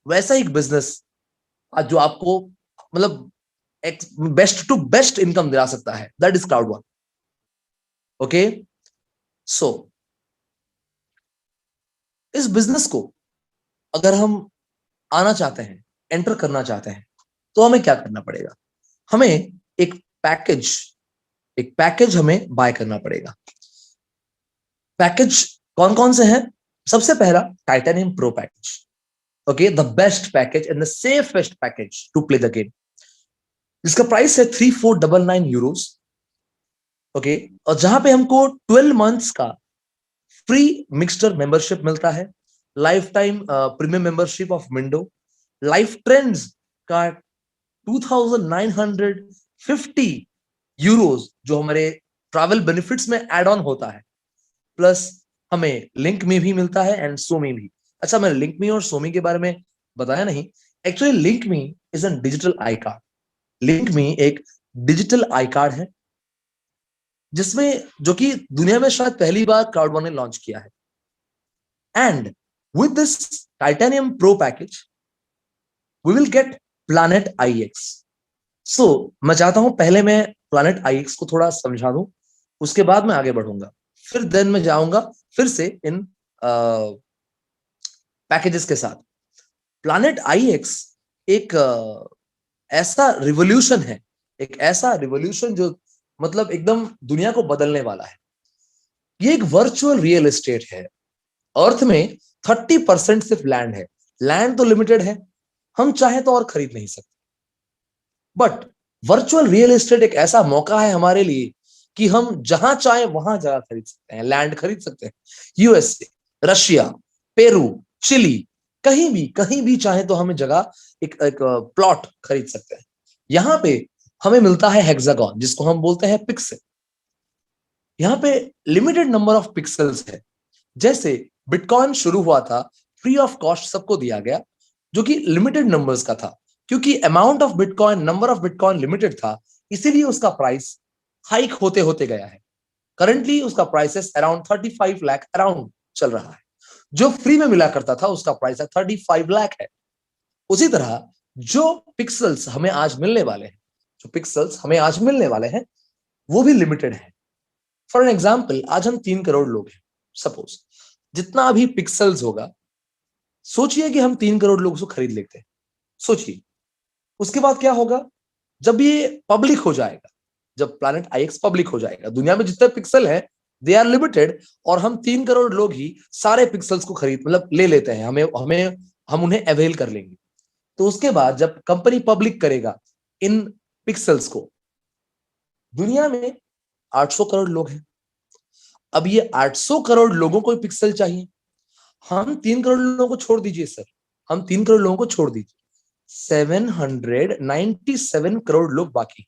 वैसा ही बिजनेस जो आपको मतलब बेस्ट टू बेस्ट इनकम दिला सकता है, that is Cloud One. Okay, so इस बिजनेस को अगर हम आना चाहते हैं, एंटर करना चाहते हैं, तो हमें क्या करना पड़ेगा? हमें एक पैकेज एक पैकेज हमें बाय करना पड़ेगा। पैकेज कौन कौन से हैं? सबसे पहला titanium pro package, okay, the best package and the safest package to play the game, जिसका प्राइस है 3499 यूरोस, ओके, और जहां पे हमको 12 मंथ्स का फ्री मिक्सचर मेंबरशिप मिलता है, life time premium membership of window, life trends का 2950 यूरोस जो हमारे ट्रैवल बेनिफिट्स में एड ऑन होता है, प्लस हमें लिंक में भी मिलता है एंड सोमी भी। अच्छा, मैंने लिंक मी और सोमी के बारे में बताया नहीं। Actually Link Me is an digital I card. Link Me एक डिजिटल आई कार्ड है जिसमें, जो कि दुनिया में शायद पहली बार क्राउड वन ने लॉन्च किया है। And with this titanium pro package we will get Planet IX. So मैं चाहता हूं पहले मैं प्लैनेट आईएक्स को थोड़ा समझा दूं, उसके बाद मैं आगे बढ़ूंगा, फिर देन मैं जाऊंगा फिर से इन पैकेजेस के साथ। प्लैनेट आईएक्स एक ऐसा रिवॉल्यूशन है, एक ऐसा रिवॉल्यूशन जो मतलब एकदम दुनिया को बदलने वाला है। ये एक वर्चुअल रियल एस्टेट है। अर्थ में 30% सिर्फ लैंड है। लैंड तो लिमिटेड है, हम चाहे तो और खरीद नहीं सकते। बट वर्चुअल रियल एस्टेट एक ऐसा मौका है हमारे लिए कि हम जहां चाहे वहां जगह खरीद सकते हैं, लैंड खरीद सकते हैं। यूएसए, रशिया, पेरू, चिली, कहीं भी चाहे तो हमें जगह एक प्लॉट खरीद सकते हैं। यहाँ पे हमें मिलता है हेक्सागन, जिसको हम बोलते हैं पिक्सल। यहाँ पे लिमिटेड नंबर ऑफ पिक्सल्स है। जैसे बिटकॉइन शुरू हुआ था, फ्री ऑफ कॉस्ट सबको दिया गया, जो कि लिमिटेड नंबर्स का था। क्योंकि amount of bitcoin, number of bitcoin limited था, इसीलिए उसका प्राइस हाइक होते होते गया है। करंटली उसका प्राइस अराउंड 35 लाख अराउंड चल रहा है। जो फ्री में मिला करता था उसका प्राइस 35 लाख है। उसी तरह जो पिक्सल्स हमें आज मिलने वाले हैं, वो भी लिमिटेड है। फॉर एन एग्जाम्पल, आज हम 3 करोड़ लोग हैं। सपोज जितना अभी पिक्सल्स होगा, सोचिए कि हम 3 करोड़ लोग उसको खरीद लेते हैं। सोचिए उसके बाद क्या होगा। जब ये पब्लिक हो जाएगा, जब प्लैनेट आईएक्स पब्लिक हो जाएगा, दुनिया में जितने पिक्सल हैं दे आर लिमिटेड, और हम 3 करोड़ लोग ही सारे पिक्सल्स को खरीद मतलब ले लेते हैं, हम उन्हें अवेल कर लेंगे। तो उसके बाद जब कंपनी पब्लिक करेगा इन पिक्सल्स को, दुनिया में 800 करोड़ लोग हैं। अब ये 800 करोड़ लोगों को पिक्सल चाहिए। हम 3 करोड़ लोगों को छोड़ दीजिए सर, हम 3 करोड़ लोगों को छोड़ दीजिए, 797 करोड़ लोग बाकी।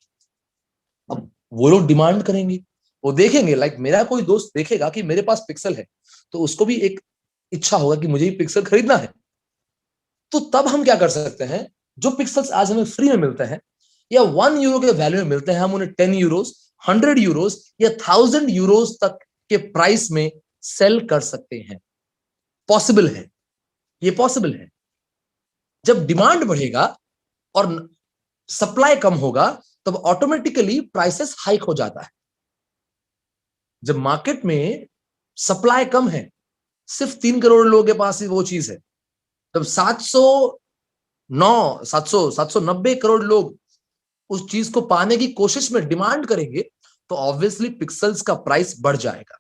अब वो लोग डिमांड करेंगे, वो देखेंगे, लाइक मेरा कोई दोस्त देखेगा कि मेरे पास पिक्सल है, तो उसको भी एक इच्छा होगा कि मुझे ये पिक्सल खरीदना है। तो तब हम क्या कर सकते हैं, जो पिक्सल्स आज हमें फ्री में मिलते हैं या 1 यूरो के वैल्यू में मिलते हैं, हम उन्हें 10 यूरोस, 100 यूरोस या 1000 यूरोस तक के प्राइस में सेल कर सकते हैं। पॉसिबल है, ये पॉसिबल है। जब डिमांड बढ़ेगा और सप्लाई कम होगा, तब ऑटोमेटिकली प्राइसेस हाइक हो जाता है। जब मार्केट में सप्लाई कम है, सिर्फ 3 करोड़ लोगों के पास ही वो चीज है, तब 790 करोड़ लोग उस चीज को पाने की कोशिश में डिमांड करेंगे, तो ऑब्वियसली पिक्सल्स का प्राइस बढ़ जाएगा।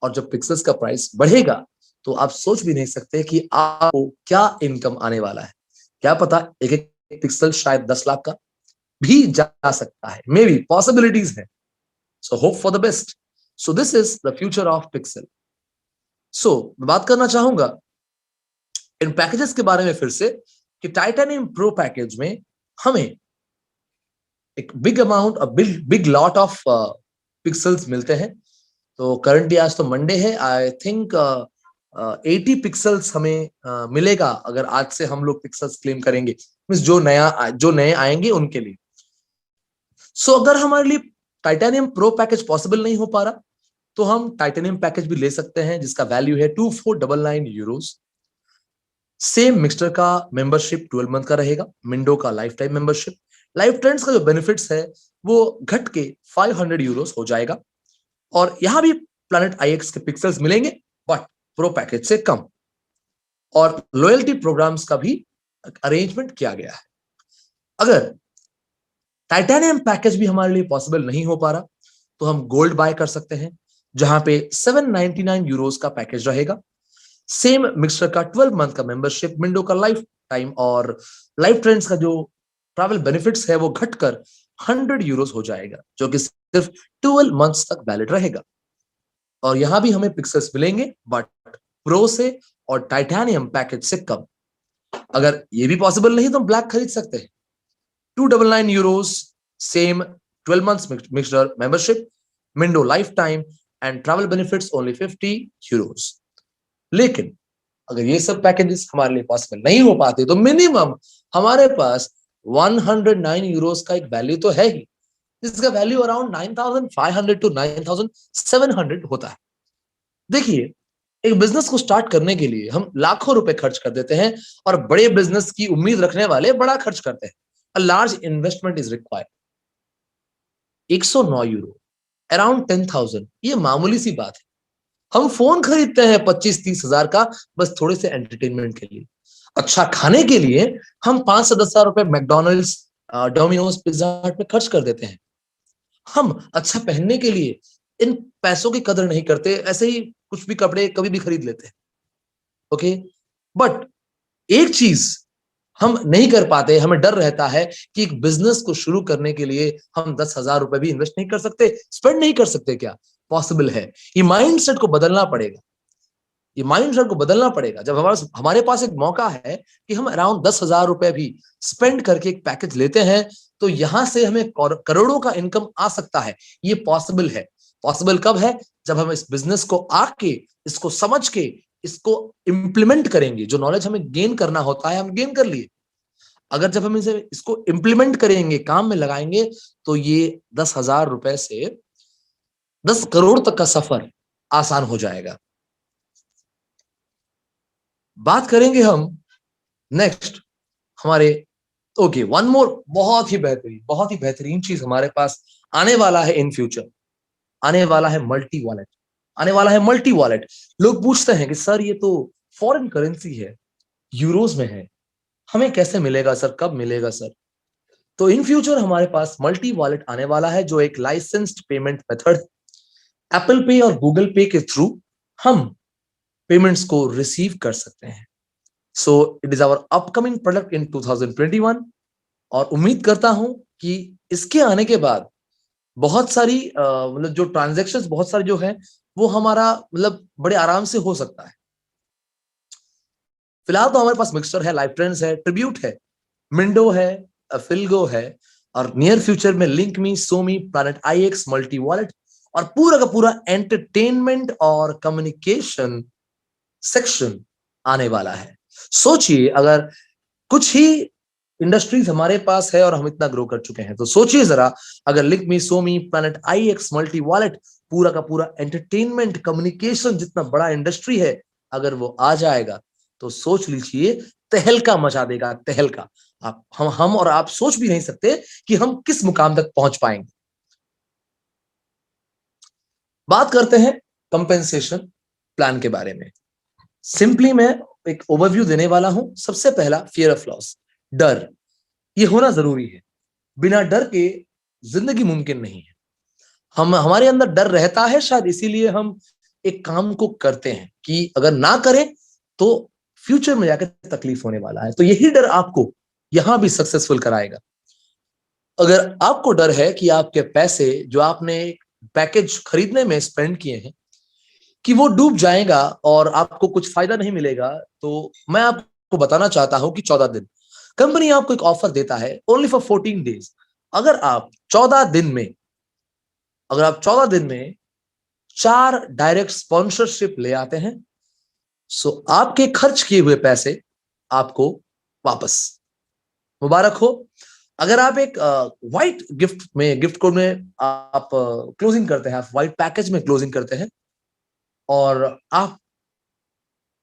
और जब पिक्सल्स का प्राइस बढ़ेगा, तो आप सोच भी नहीं सकते कि आपको क्या इनकम आने वाला है। क्या पता एक एक पिक्सल शायद 10 लाख का भी जा सकता है। मे बी पॉसिबिलिटीज है। So hope for the best. So this is the future of pixel. So मैं बात करना चाहूंगा इन पैकेजेस के बारे में फिर से, कि टाइटेनियम प्रो पैकेज में हमें एक big amount, big lot of pixels मिलते हैं। तो करंटली आज तो मंडे है, आई थिंक 80 पिक्सल्स हमें मिलेगा अगर आज से हम लोग पिक्सल्स क्लेम करेंगे, मींस जो नए आएंगे उनके लिए। सो अगर हमारे लिए टाइटेनियम प्रो पैकेज पॉसिबल नहीं हो पा रहा, तो हम टाइटेनियम पैकेज भी ले सकते हैं, जिसका वैल्यू है 2499 यूरोस। सेम मिक्सचर का मेंबरशिप 12 मंथ का रहेगा, मिंडो का life time membership. Life trends का जो बेनिफिट्स है वो घट के 500 यूरोस हो जाएगा। और यहां भी प्लैनेट आईएक्स के पिक्सल्स मिलेंगे, बट प्रो पैकेज से कम। और लॉयल्टी प्रोग्राम्स का भी अरेंजमेंट किया गया है। अगर टाइटेनियम पैकेज भी हमारे लिए पॉसिबल नहीं हो पा रहा, तो हम गोल्ड बाय कर सकते हैं, जहां पे 799 यूरोस का पैकेज रहेगा। सेम मिक्सचर का 12 मंथ का मेंबरशिप, मिंडो का लाइफ टाइम और लाइफ ट्रेंड्स का जो ट्रैवल बेनिफिट्स है वो घटकर 100 यूरोस हो जाएगा, जो कि सिर्फ 12 मंथ्स तक वैलिड रहेगा। और यहां भी हमें पिक्सल्स मिलेंगे, बट प्रो से और टाइटेनियम पैकेज से कम। अगर ये भी पॉसिबल नहीं तो हम ब्लैक खरीद सकते हैं, 299 euros, same 12 months mixture membership, Mindo lifetime and travel benefits only 50 euros. लेकिन अगर ये सब पैकेजेस हमारे लिए पॉसिबल नहीं हो पाते, तो मिनिमम हमारे पास 109 यूरोस का एक वैल्यू तो है ही, जिसका वैल्यू अराउंड 9500 टू 9700 होता है। देखिए, एक बिजनेस को स्टार्ट करने के लिए हम लाखों रुपए खर्च कर देते हैं, और बड़े बिजनेस की उम्मीद रखने वाले बड़ा खर्च करते हैं। A large investment is required. 109 euro around 10,000, ये मामूली सी बात है। हम फोन खरीदते हैं 25-30 हजार का, बस थोड़े से एंटरटेनमेंट के लिए। अच्छा खाने के लिए हम 5 से 10 हजार रुपए मैकडोनल्ड्स, डोमिनोज, पिज्जा हट में खर्च कर देते हैं। हम अच्छा पहनने के लिए इन पैसों की कदर नहीं करते, ऐसे ही कुछ भी कपड़े कभी भी खरीद लेते हैं। ओके, बट एक चीज हम नहीं कर पाते, हमें डर रहता है कि एक बिजनेस को शुरू करने के लिए हम 10,000 रुपए भी इन्वेस्ट नहीं कर सकते, स्पेंड नहीं कर सकते। क्या पॉसिबल है? ये माइंडसेट को बदलना पड़ेगा, ये माइंडसेट को बदलना पड़ेगा। जब हमारे पास एक मौका है कि हम अराउंड 10,000 रुपए भी स्पेंड करके एक पैकेज लेते हैं, तो यहां से हमें करोड़ों का इनकम आ सकता है। ये पॉसिबल है। पॉसिबल कब है? जब हम इस बिजनेस को आके, इसको समझ के, इसको इम्प्लीमेंट करेंगे। जो नॉलेज हमें गेन करना होता है हम गेन कर लिए। अगर जब हम इसको इम्प्लीमेंट करेंगे, काम में लगाएंगे, तो ये 10,000 रुपए से 10 करोड़ तक का सफर आसान हो जाएगा। बात करेंगे हम नेक्स्ट हमारे, ओके, वन मोर बहुत ही बेहतरीन चीज हमारे पास आने वाला है इन फ्यूचर। आने वाला है मल्टी वॉलेट। आने वाला है मल्टी वॉलेट। लोग पूछते हैं कि सर ये तो फॉरेन करेंसी है, यूरोज में है, हमें कैसे मिलेगा सर, कब मिलेगा सर? तो इन फ्यूचर हमारे पास मल्टी वॉलेट आने वाला है, जो एक लाइसेंस्ड पेमेंट मेथड है। एप्पल पे और गूगल पे के थ्रू हम पेमेंट्स को रिसीव कर सकते हैं। So it is our upcoming product in 2021, और उम्मीद करता हूं कि इसके आने के बाद बहुत सारी मतलब जो ट्रांजैक्शंस बहुत सारी जो है वो हमारा मतलब बड़े आराम से हो सकता है। फिलहाल तो हमारे पास मिक्सचर है, लाइफ ट्रेंड्स है, ट्रिब्यूट है, मिंडो है, फिलगो है, और नियर फ्यूचर में Link Me, Somi, Planet IX, multi wallet, और पूरा का पूरा एंटरटेनमेंट और कम्युनिकेशन सेक्शन आने वाला है। सोचिए, अगर कुछ ही इंडस्ट्रीज हमारे पास है और हम इतना ग्रो कर चुके हैं, तो सोचिए जरा, अगर Link Me, Somi, Planet IX, multi wallet, पूरा का पूरा एंटरटेनमेंट कम्युनिकेशन जितना बड़ा इंडस्ट्री है, अगर वो आ जाएगा, तो सोच लीजिए तहलका मचा देगा, तहलका। आप हम और आप सोच भी नहीं सकते कि हम किस मुकाम तक पहुंच पाएंगे। बात करते हैं कंपेंसेशन प्लान के बारे में। सिंपली मैं एक ओवरव्यू देने वाला हूं। सबसे पहला, फियर ऑफ लॉस, डर। ये होना जरूरी है। बिना डर के जिंदगी मुमकिन नहीं है। हमारे अंदर डर रहता है, शायद इसीलिए हम एक काम को करते हैं कि अगर ना करें तो फ्यूचर में जाकर तकलीफ होने वाला है। तो यही डर आपको यहां भी सक्सेसफुल कराएगा। अगर आपको डर है कि आपके पैसे जो आपने पैकेज खरीदने में स्पेंड किए हैं कि वो डूब जाएगा और आपको कुछ फायदा नहीं मिलेगा, तो मैं आपको बताना चाहता हूं कि 14 दिन कंपनी आपको एक ऑफर देता है, ओनली फॉर 14 डेज। अगर आप 14 दिन में अगर आप 14 दिन में 4 डायरेक्ट स्पॉन्सरशिप ले आते हैं, सो आपके खर्च किए हुए पैसे आपको वापस। मुबारक हो। अगर आप एक व्हाइट गिफ्ट कोड में आप क्लोजिंग करते हैं, आप व्हाइट पैकेज में क्लोजिंग करते हैं, और आप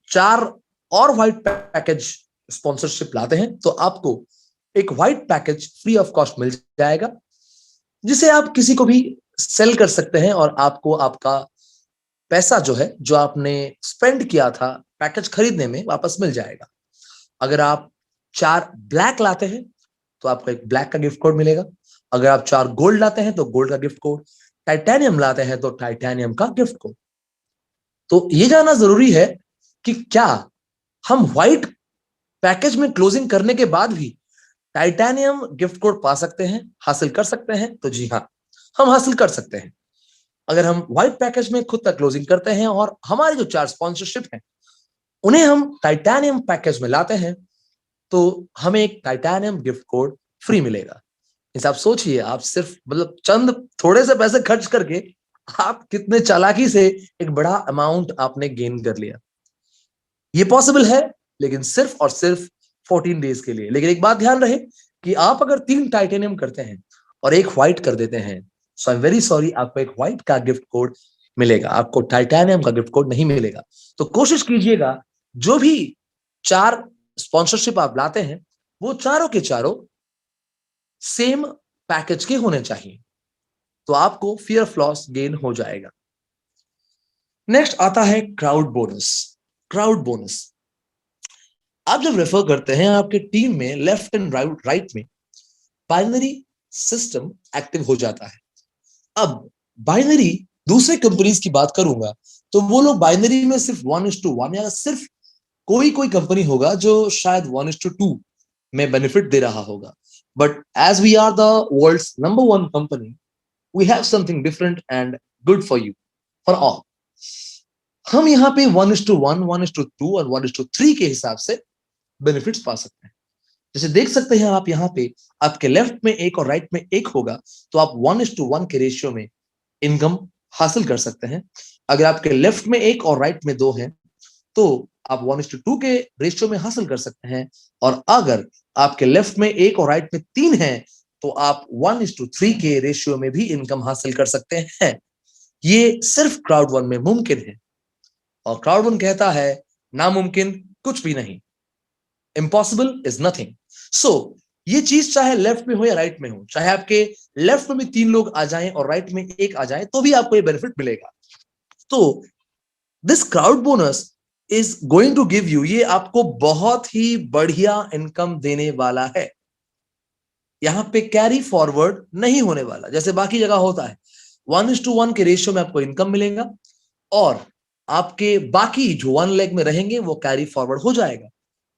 4 और व्हाइट पैकेज स्पॉन्सरशिप लाते हैं, तो आपको एक white package free of cost मिल जाएगा, जिसे आप किसी को भी सेल कर सकते हैं, और आपको आपका पैसा जो है, जो आपने स्पेंड किया था पैकेज खरीदने में, वापस मिल जाएगा। अगर आप 4 ब्लैक लाते हैं तो आपको एक ब्लैक का गिफ्ट कोड मिलेगा। अगर आप 4 गोल्ड लाते हैं तो गोल्ड का गिफ्ट कोड, टाइटेनियम लाते हैं तो टाइटेनियम का गिफ्ट कोड। तो ये जानना जरूरी है कि क्या हम व्हाइट पैकेज में क्लोजिंग करने के बाद भी टाइटेनियम गिफ्ट कोड पा सकते हैं, हासिल कर सकते हैं? तो जी हाँ, हम हासिल कर सकते हैं। अगर हम व्हाइट पैकेज में खुद तक क्लोजिंग करते हैं और हमारे जो 4 स्पॉन्सरशिप हैं उन्हें हम टाइटेनियम पैकेज में लाते हैं, तो हमें एक टाइटेनियम गिफ्ट कोड फ्री मिलेगा। इस आप सोचिए, आप सिर्फ मतलब चंद थोड़े से पैसे खर्च करके आप कितने चालाकी से एक बड़ा अमाउंट आपने गेन कर लिया। ये पॉसिबल है, लेकिन सिर्फ और सिर्फ 14 डेज के लिए। लेकिन एक बात ध्यान रहे कि आप अगर 3 टाइटेनियम करते हैं और एक व्हाइट कर देते हैं, सो आई एम वेरी सॉरी, आपको एक व्हाइट का गिफ्ट कोड मिलेगा, आपको टाइटेनियम का गिफ्ट कोड नहीं मिलेगा। तो कोशिश कीजिएगा, जो भी 4 स्पॉन्सरशिप आप लाते हैं वो चारों के चारों सेम पैकेज के होने चाहिए, तो आपको फियर ऑफ लॉस गेन हो जाएगा। नेक्स्ट आता है क्राउड बोनस। क्राउड बोनस, आप जब रेफर करते हैं, आपके टीम में लेफ्ट एंड राइट में बाइनरी सिस्टम एक्टिव हो जाता है। अब बाइनरी, दूसरे कंपनीज की बात करूंगा तो वो लोग बाइनरी में सिर्फ 1:1, या सिर्फ कोई कंपनी होगा जो शायद 1:2 में बेनिफिट दे रहा होगा, but as we are the world's number one company, we have something different and good for you, for all. हम यहाँ पे 1:1, 1:2 और 1:3 के हिसाब से बेनिफिट्स पा सकते हैं। जैसे देख सकते हैं आप यहाँ पे, आपके लेफ्ट में एक और राइट में एक होगा, तो आप 1:1 के रेशियो में इनकम हासिल कर सकते हैं। अगर आपके लेफ्ट में एक और राइट में दो हैं, तो आप 1:2 के रेशियो में हासिल कर सकते हैं। और अगर आपके लेफ्ट में एक और राइट में तीन है, तो आप 1:3 के रेशियो में भी इनकम हासिल कर सकते हैं। ये सिर्फ क्राउड वन में मुमकिन है, और क्राउड वन कहता है नामुमकिन कुछ भी नहीं, इम्पॉसिबल इज नथिंग। सो ये चीज चाहे लेफ्ट में हो या राइट में हो, चाहे आपके लेफ्ट में भी तीन लोग आ जाएं और राइट में एक आ जाए, तो भी आपको ये बेनिफिट मिलेगा। तो this crowd bonus is going to give you, ये आपको बहुत ही बढ़िया इनकम देने वाला है। यहां पे कैरी फॉरवर्ड नहीं होने वाला, जैसे बाकी जगह होता है। 1:1 के रेशियो में आपको इनकम मिलेगा, और आपके बाकी जो वन लेग में रहेंगे वो कैरी फॉरवर्ड हो जाएगा।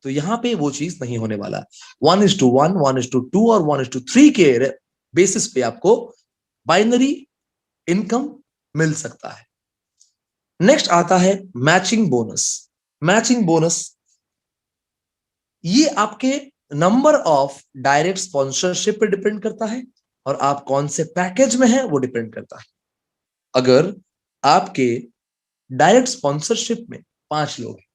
तो यहां पे वो चीज नहीं होने वाला। 1:1, 1:2 और 1:3 के बेसिस पे आपको बाइनरी इनकम मिल सकता है। नेक्स्ट आता है मैचिंग बोनस। मैचिंग बोनस ये आपके नंबर ऑफ डायरेक्ट स्पॉन्सरशिप पे डिपेंड करता है, और आप कौन से पैकेज में हैं वो डिपेंड करता है। अगर आपके डायरेक्ट स्पॉन्सरशिप में 5 लोग हैं,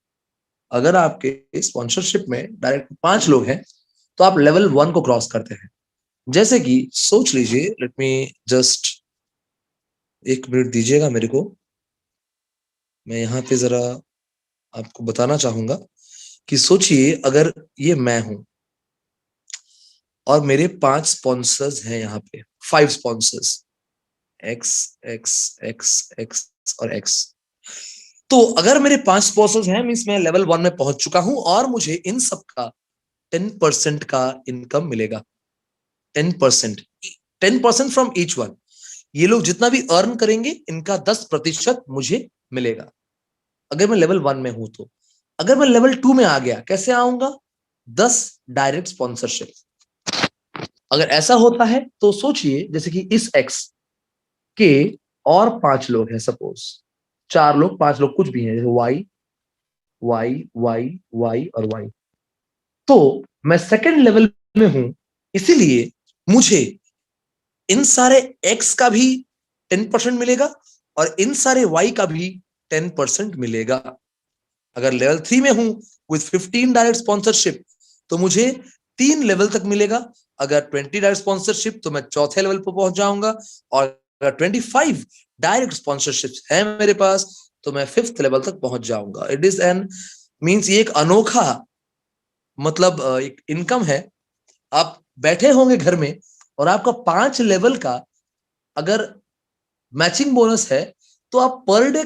अगर आपके स्पॉन्सरशिप में डायरेक्ट 5 लोग हैं, तो आप लेवल 1 को क्रॉस करते हैं। जैसे कि सोच लीजिए, लेट मी जस्ट 1 मिनट दीजिएगा मेरे को, मैं यहाँ पे जरा आपको बताना चाहूंगा कि सोचिए अगर ये मैं हूं और मेरे 5 स्पॉन्सर्स हैं, यहाँ पे 5 sponsors, x x x x और एक्स। तो अगर मेरे 5 स्पॉन्सर्स हैं, मींस मैं लेवल 1 में पहुंच चुका हूं, और मुझे इन सब का 10% का इनकम मिलेगा। 10%, 10% फ्रॉम ईच वन। ये लोग जितना भी अर्न करेंगे, इनका 10% मुझे मिलेगा, अगर मैं लेवल 1 में हूं तो। अगर मैं लेवल 2 में आ गया, कैसे आऊंगा? 10 डायरेक्ट स्पॉन्सरशिप। अगर ऐसा होता है तो सोचिए, जैसे कि इस एक्स के और 5 लोग हैं, सपोज 4 लोग, 5 लोग कुछ भी हैं, जैसे वाई वाई वाई वाई और वाई। तो मैं सेकेंड लेवल में हूं, इसीलिए मुझे इन सारे एक्स का भी 10% मिलेगा, और इन सारे वाई का भी 10% मिलेगा। अगर लेवल 3 में हूं विथ 15 डायरेक्ट स्पॉन्सरशिप, तो मुझे 3 लेवल तक मिलेगा। अगर 20 डायरेक्ट स्पॉन्सरशिप, तो मैं चौथे लेवल पर पहुंच जाऊंगा। और अगर 25 डायरेक्ट स्पॉन्सरशिप है मेरे पास, तो मैं 5th लेवल तक पहुंच जाऊंगा। इट इज एन मीन्स, ये एक अनोखा मतलब एक इनकम है। आप बैठे होंगे घर में, और आपका 5 लेवल का अगर मैचिंग बोनस है, तो आप पर डे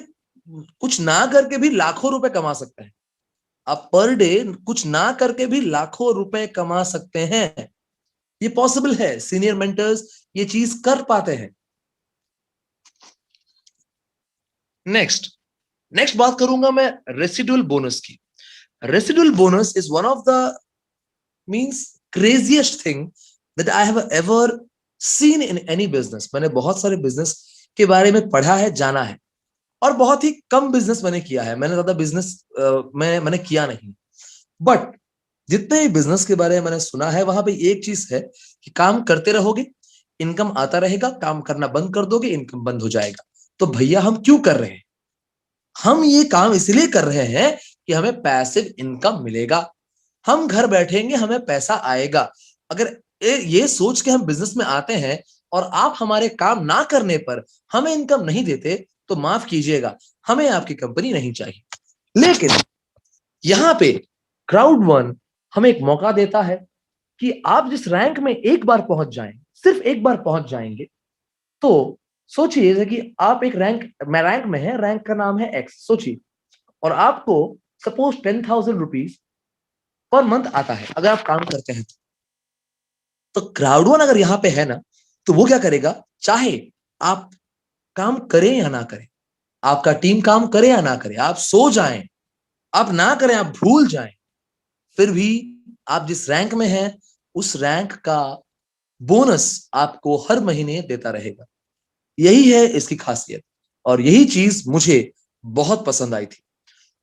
कुछ ना करके भी लाखों रुपए कमा सकते हैं। आप पर डे कुछ ना करके भी लाखों रुपए कमा सकते हैं। ये पॉसिबल है, सीनियर मेंटर्स ये चीज कर पाते हैं। नेक्स्ट बात करूंगा मैं रेसिडुअल बोनस की। Residual bonus is one of the means craziest thing that I have ever seen in any business. मैंने बहुत सारे बिजनेस के बारे में पढ़ा है, जाना है, और बहुत ही कम बिजनेस मैंने किया है। मैंने ज्यादा बिजनेस मैंने किया नहीं, बट जितने ही बिजनेस के बारे में मैंने सुना है, वहां पे एक चीज है कि काम करते रहोगे, इनकम आता रहेगा, काम करना बंद कर दोगे, इनकम बंद हो जाएगा। तो भैया हम क्यों कर रहे हैं? हम ये काम इसलिए कर रहे हैं कि हमें पैसिव इनकम मिलेगा, हम घर बैठेंगे, हमें पैसा आएगा। अगर ये सोच के हम बिजनेस में आते हैं, और आप हमारे काम ना करने पर हमें इनकम नहीं देते, तो माफ कीजिएगा, हमें आपकी कंपनी नहीं चाहिए। लेकिन यहां पे क्राउड वन हमें एक मौका देता है कि आप जिस रैंक में एक बार पहुंच जाएं, सिर्फ एक बार पहुंच जाएंगे, तो सोचिए जैसे कि आप एक रैंक में है, रैंक का नाम है एक्स, सोचिए, और आपको सपोज 10,000 रुपीज पर मंथ आता है अगर आप काम करते हैं। तो क्राउड वन अगर यहां पे है ना, तो वो क्या करेगा, चाहे आप काम करें या ना करें, आपका टीम काम करे या ना करे, आप सो जाएं, आप ना करें, आप भूल जाएं, फिर भी आप जिस रैंक में हैं उस रैंक का बोनस आपको हर महीने देता रहेगा। यही है इसकी खासियत और यही चीज मुझे बहुत पसंद आई थी।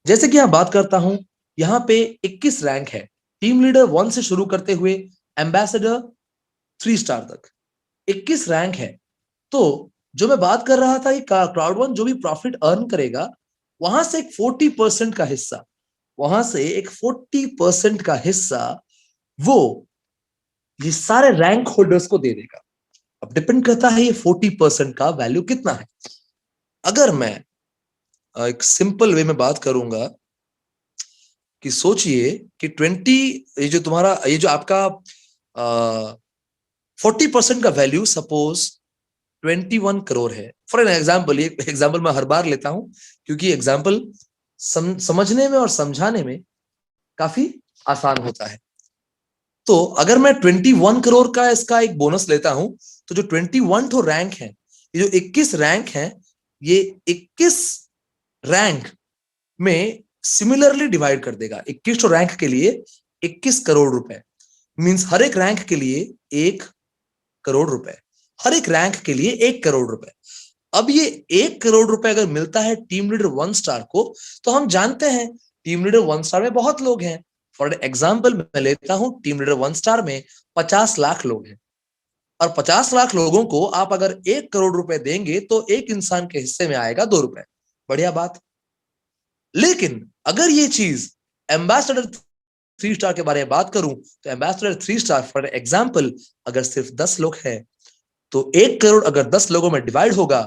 जैसे कि मैं बात करता हूं, यहाँ पे 21 रैंक है, टीम लीडर 1 से शुरू करते हुए एम्बेसडर 3 स्टार तक 21 रैंक है। तो जो मैं बात कर रहा था कि क्राउड वन जो भी प्रॉफिट अर्न करेगा वहां से एक 40% का हिस्सा, वहां से एक 40% का हिस्सा वो ये सारे रैंक होल्डर्स को दे देगा। अब डिपेंड करता है ये 40% का वैल्यू कितना है। अगर मैं एक सिंपल वे में बात करूंगा कि सोचिए कि 20 ये जो तुम्हारा ये जो आपका 40% का वैल्यू सपोज 21 करोड़ है फॉर एन एग्जाम्पल। ये एग्जाम्पल मैं हर बार लेता हूं क्योंकि एग्जाम्पल समझने में और समझाने में काफी आसान होता है। तो अगर मैं 21 करोड़ का इसका एक बोनस लेता हूं तो जो 21 तो रैंक है, ये जो 21 रैंक है, ये 21 रैंक में सिमिलरली डिवाइड कर देगा। 21 रैंक के लिए 21 करोड़ रुपए, मींस हर एक रैंक के लिए 1 करोड़ रुपए, हर एक रैंक के लिए 1 करोड़ रुपए। अब ये 1 करोड़ रुपए अगर मिलता है टीम लीडर 1 स्टार को, तो हम जानते हैं टीम लीडर 1 स्टार में बहुत लोग हैं। फॉर एग्जाम्पल मैं लेता हूं टीम लीडर 1 स्टार में 50 लाख लोग हैं और 50 लाख लोगों को आप अगर 1 करोड़ रुपए देंगे तो एक इंसान के हिस्से में आएगा 2 रुपए। बढ़िया बात। लेकिन अगर ये चीज एम्बेसडर 3 स्टार के बारे में बात करूं तो एम्बेसडर 3 स्टार फॉर एग्जाम्पल अगर सिर्फ 10 लोग हैं तो 1 करोड़ अगर 10 लोगों में डिवाइड होगा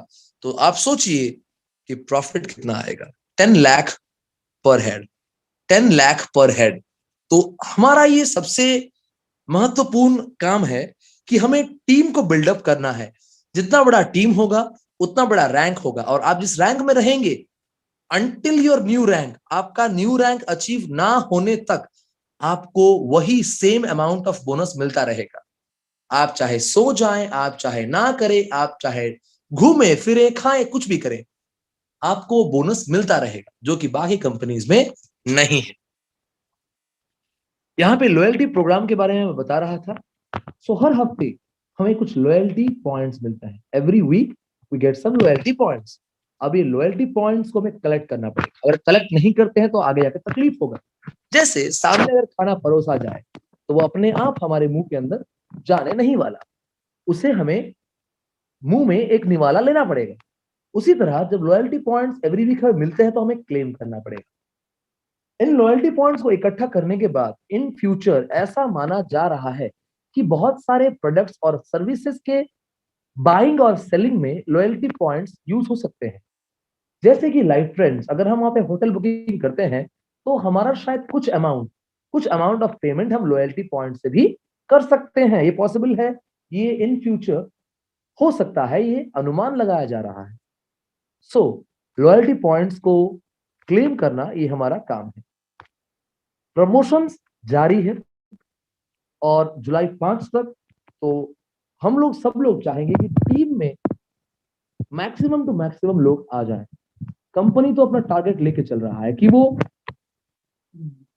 तो आप सोचिए कि प्रॉफिट कितना आएगा। 10 लाख पर हेड, 10 लाख पर हेड। तो हमारा ये सबसे महत्वपूर्ण काम है कि हमें टीम को बिल्डअप करना है। जितना बड़ा टीम होगा उतना बड़ा रैंक होगा और आप जिस रैंक में रहेंगे अंटिल योर न्यू रैंक, आपका न्यू रैंक अचीव ना होने तक आपको वही सेम अमाउंट ऑफ बोनस मिलता रहेगा। आप चाहे सो जाएं, आप चाहे ना करें, आप चाहे घूमे फिरे खाएं, कुछ भी करें, आपको बोनस मिलता रहेगा जो कि बाकी कंपनीज में नहीं है। यहाँ पे लॉयल्टी प्रोग्राम के बारे में मैं बता रहा था। सो हर हफ्ते हमें कुछ लॉयल्टी पॉइंट्स मिलता है। Every week we get some loyalty points. अब ये लॉयल्टी पॉइंट्स को हमें कलेक्ट करना पड़ेगा। अगर कलेक्ट नहीं करते हैं तो आगे जाकर तकलीफ होगा। जैसे सामने अगर खाना परोसा जाए तो वो अपने आप हमारे मुंह के अंदर जाने नहीं वाला, उसे हमें मुंह में एक निवाला लेना पड़ेगा। उसी तरह जब लॉयल्टी पॉइंट्स एवरी वीक हमें मिलते हैं तो हमें क्लेम करना पड़ेगा। इन लॉयल्टी पॉइंट्स को इकट्ठा करने के बाद इन फ्यूचर ऐसा माना जा रहा है कि बहुत सारे प्रोडक्ट्स और सर्विसेज के बाइंग और सेलिंग में लॉयल्टी पॉइंट्स यूज हो सकते हैं। जैसे कि लाइफ फ्रेंड्स, अगर हम वहां पे होटल बुकिंग करते हैं तो हमारा शायद कुछ अमाउंट ऑफ पेमेंट हम लॉयल्टी पॉइंट से भी कर सकते हैं। ये पॉसिबल है, ये इन फ्यूचर हो सकता है, ये अनुमान लगाया जा रहा है। सो लॉयल्टी पॉइंट्स को क्लेम करना ये हमारा काम है। प्रमोशंस जारी है और जुलाई 5 तक तो हम लोग सब लोग चाहेंगे कि टीम में मैक्सिमम टू मैक्सिमम लोग आ जाएं। कंपनी तो अपना टारगेट लेके चल रहा है कि वो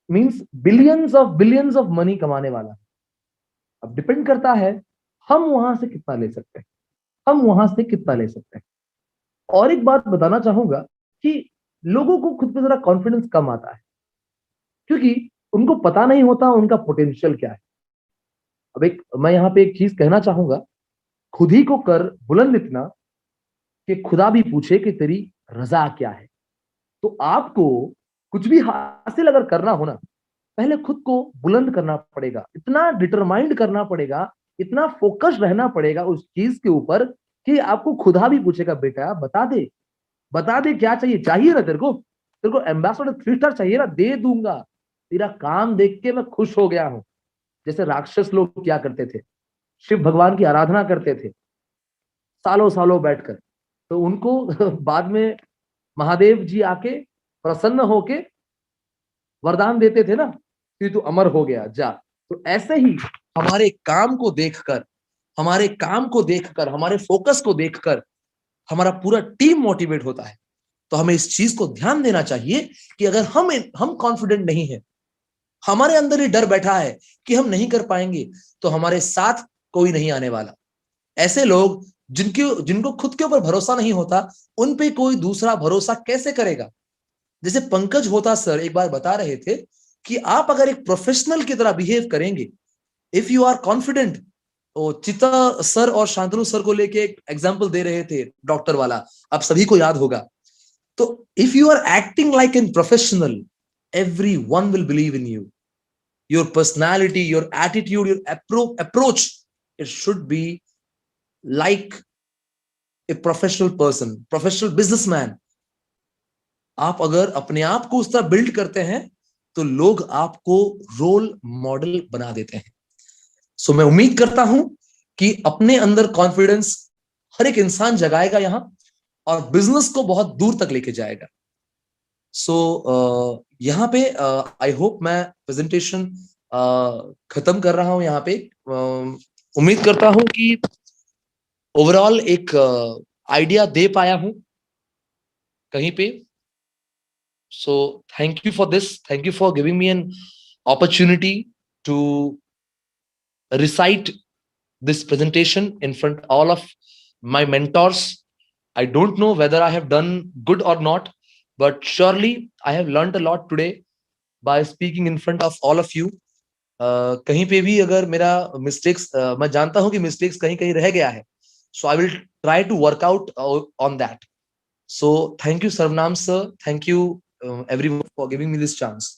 मींस बिलियंस ऑफ मनी कमाने वाला है। अब डिपेंड करता है हम वहां से कितना ले सकते हैं, और एक बात बताना चाहूंगा कि लोगों को खुद पे जरा कॉन्फिडेंस कम आता है क्योंकि उनको पता नहीं होता उनका पोटेंशियल क्या है। अब मैं यहाँ पे एक चीज कहना चाहूंगा, खुद ही को कर बुलंद इतना कि खुदा भी पूछे कि तेरी रजा क्या है। तो आपको कुछ भी हासिल अगर करना हो ना, पहले खुद को बुलंद करना पड़ेगा, इतना डिटरमाइंड करना पड़ेगा, इतना फोकस रहना पड़ेगा उस चीज के ऊपर कि आपको खुदा भी पूछेगा बेटा बता दे क्या चाहिए ना तेरे को एम्बेसडर 3 स्टार चाहिए ना, दे दूंगा। तेरा काम देख के मैं खुश हो गया हूं। जैसे राक्षस लोग क्या करते थे, शिव भगवान की आराधना करते थे सालों सालों बैठकर, तो उनको बाद में महादेव जी आके प्रसन्न होके वरदान देते थे ना कि तू अमर हो गया जा। तो ऐसे ही हमारे काम को देखकर, हमारे फोकस को देखकर हमारा पूरा टीम मोटिवेट होता है। तो हमें इस चीज को ध्यान देना चाहिए कि अगर हम कॉन्फिडेंट नहीं है हमारे अंदर ही डर बैठा है कि हम नहीं कर पाएंगे तो हमारे साथ कोई नहीं आने वाला। ऐसे लोग जिनको खुद के ऊपर भरोसा नहीं होता, उन पे कोई दूसरा भरोसा कैसे करेगा। जैसे पंकज होता सर एक बार बता रहे थे कि आप अगर एक प्रोफेशनल की तरह बिहेव करेंगे, इफ यू आर कॉन्फिडेंट, तो चिता सर और शांतनु सर को लेके एक एग्जांपल दे रहे थे डॉक्टर वाला, आप सभी को याद होगा। तो if you are acting like an professional, everyone will believe in you. Your personality, your attitude, your approach, it should be like a professional person, professional businessman. आप अगर अपने आप को उस तरह बिल्ड करते हैं तो लोग आपको रोल मॉडल बना देते हैं। सो मैं उम्मीद करता हूं कि अपने अंदर कॉन्फिडेंस हर एक इंसान जगाएगा यहां और बिजनेस को बहुत दूर तक लेके जाएगा। सो यहाँ पे आई होप मैं प्रेजेंटेशन खत्म कर रहा हूं यहाँ पे। उम्मीद करता हूं कि ओवरऑल एक आइडिया दे पाया हूं कहीं पे। So thank you for this, thank you for giving me an opportunity to recite this presentation in front all of my mentors. I don't know whether I have done good or not, but surely I have learned a lot today by speaking in front of all of you. कहीं पे भी अगर मेरा mistakes, मैं जानता हूं कि mistakes कहीं कहीं रह गया है, so I will try to work out on that. So thank you Sarvnam sir, thank you everyone for giving me this chance.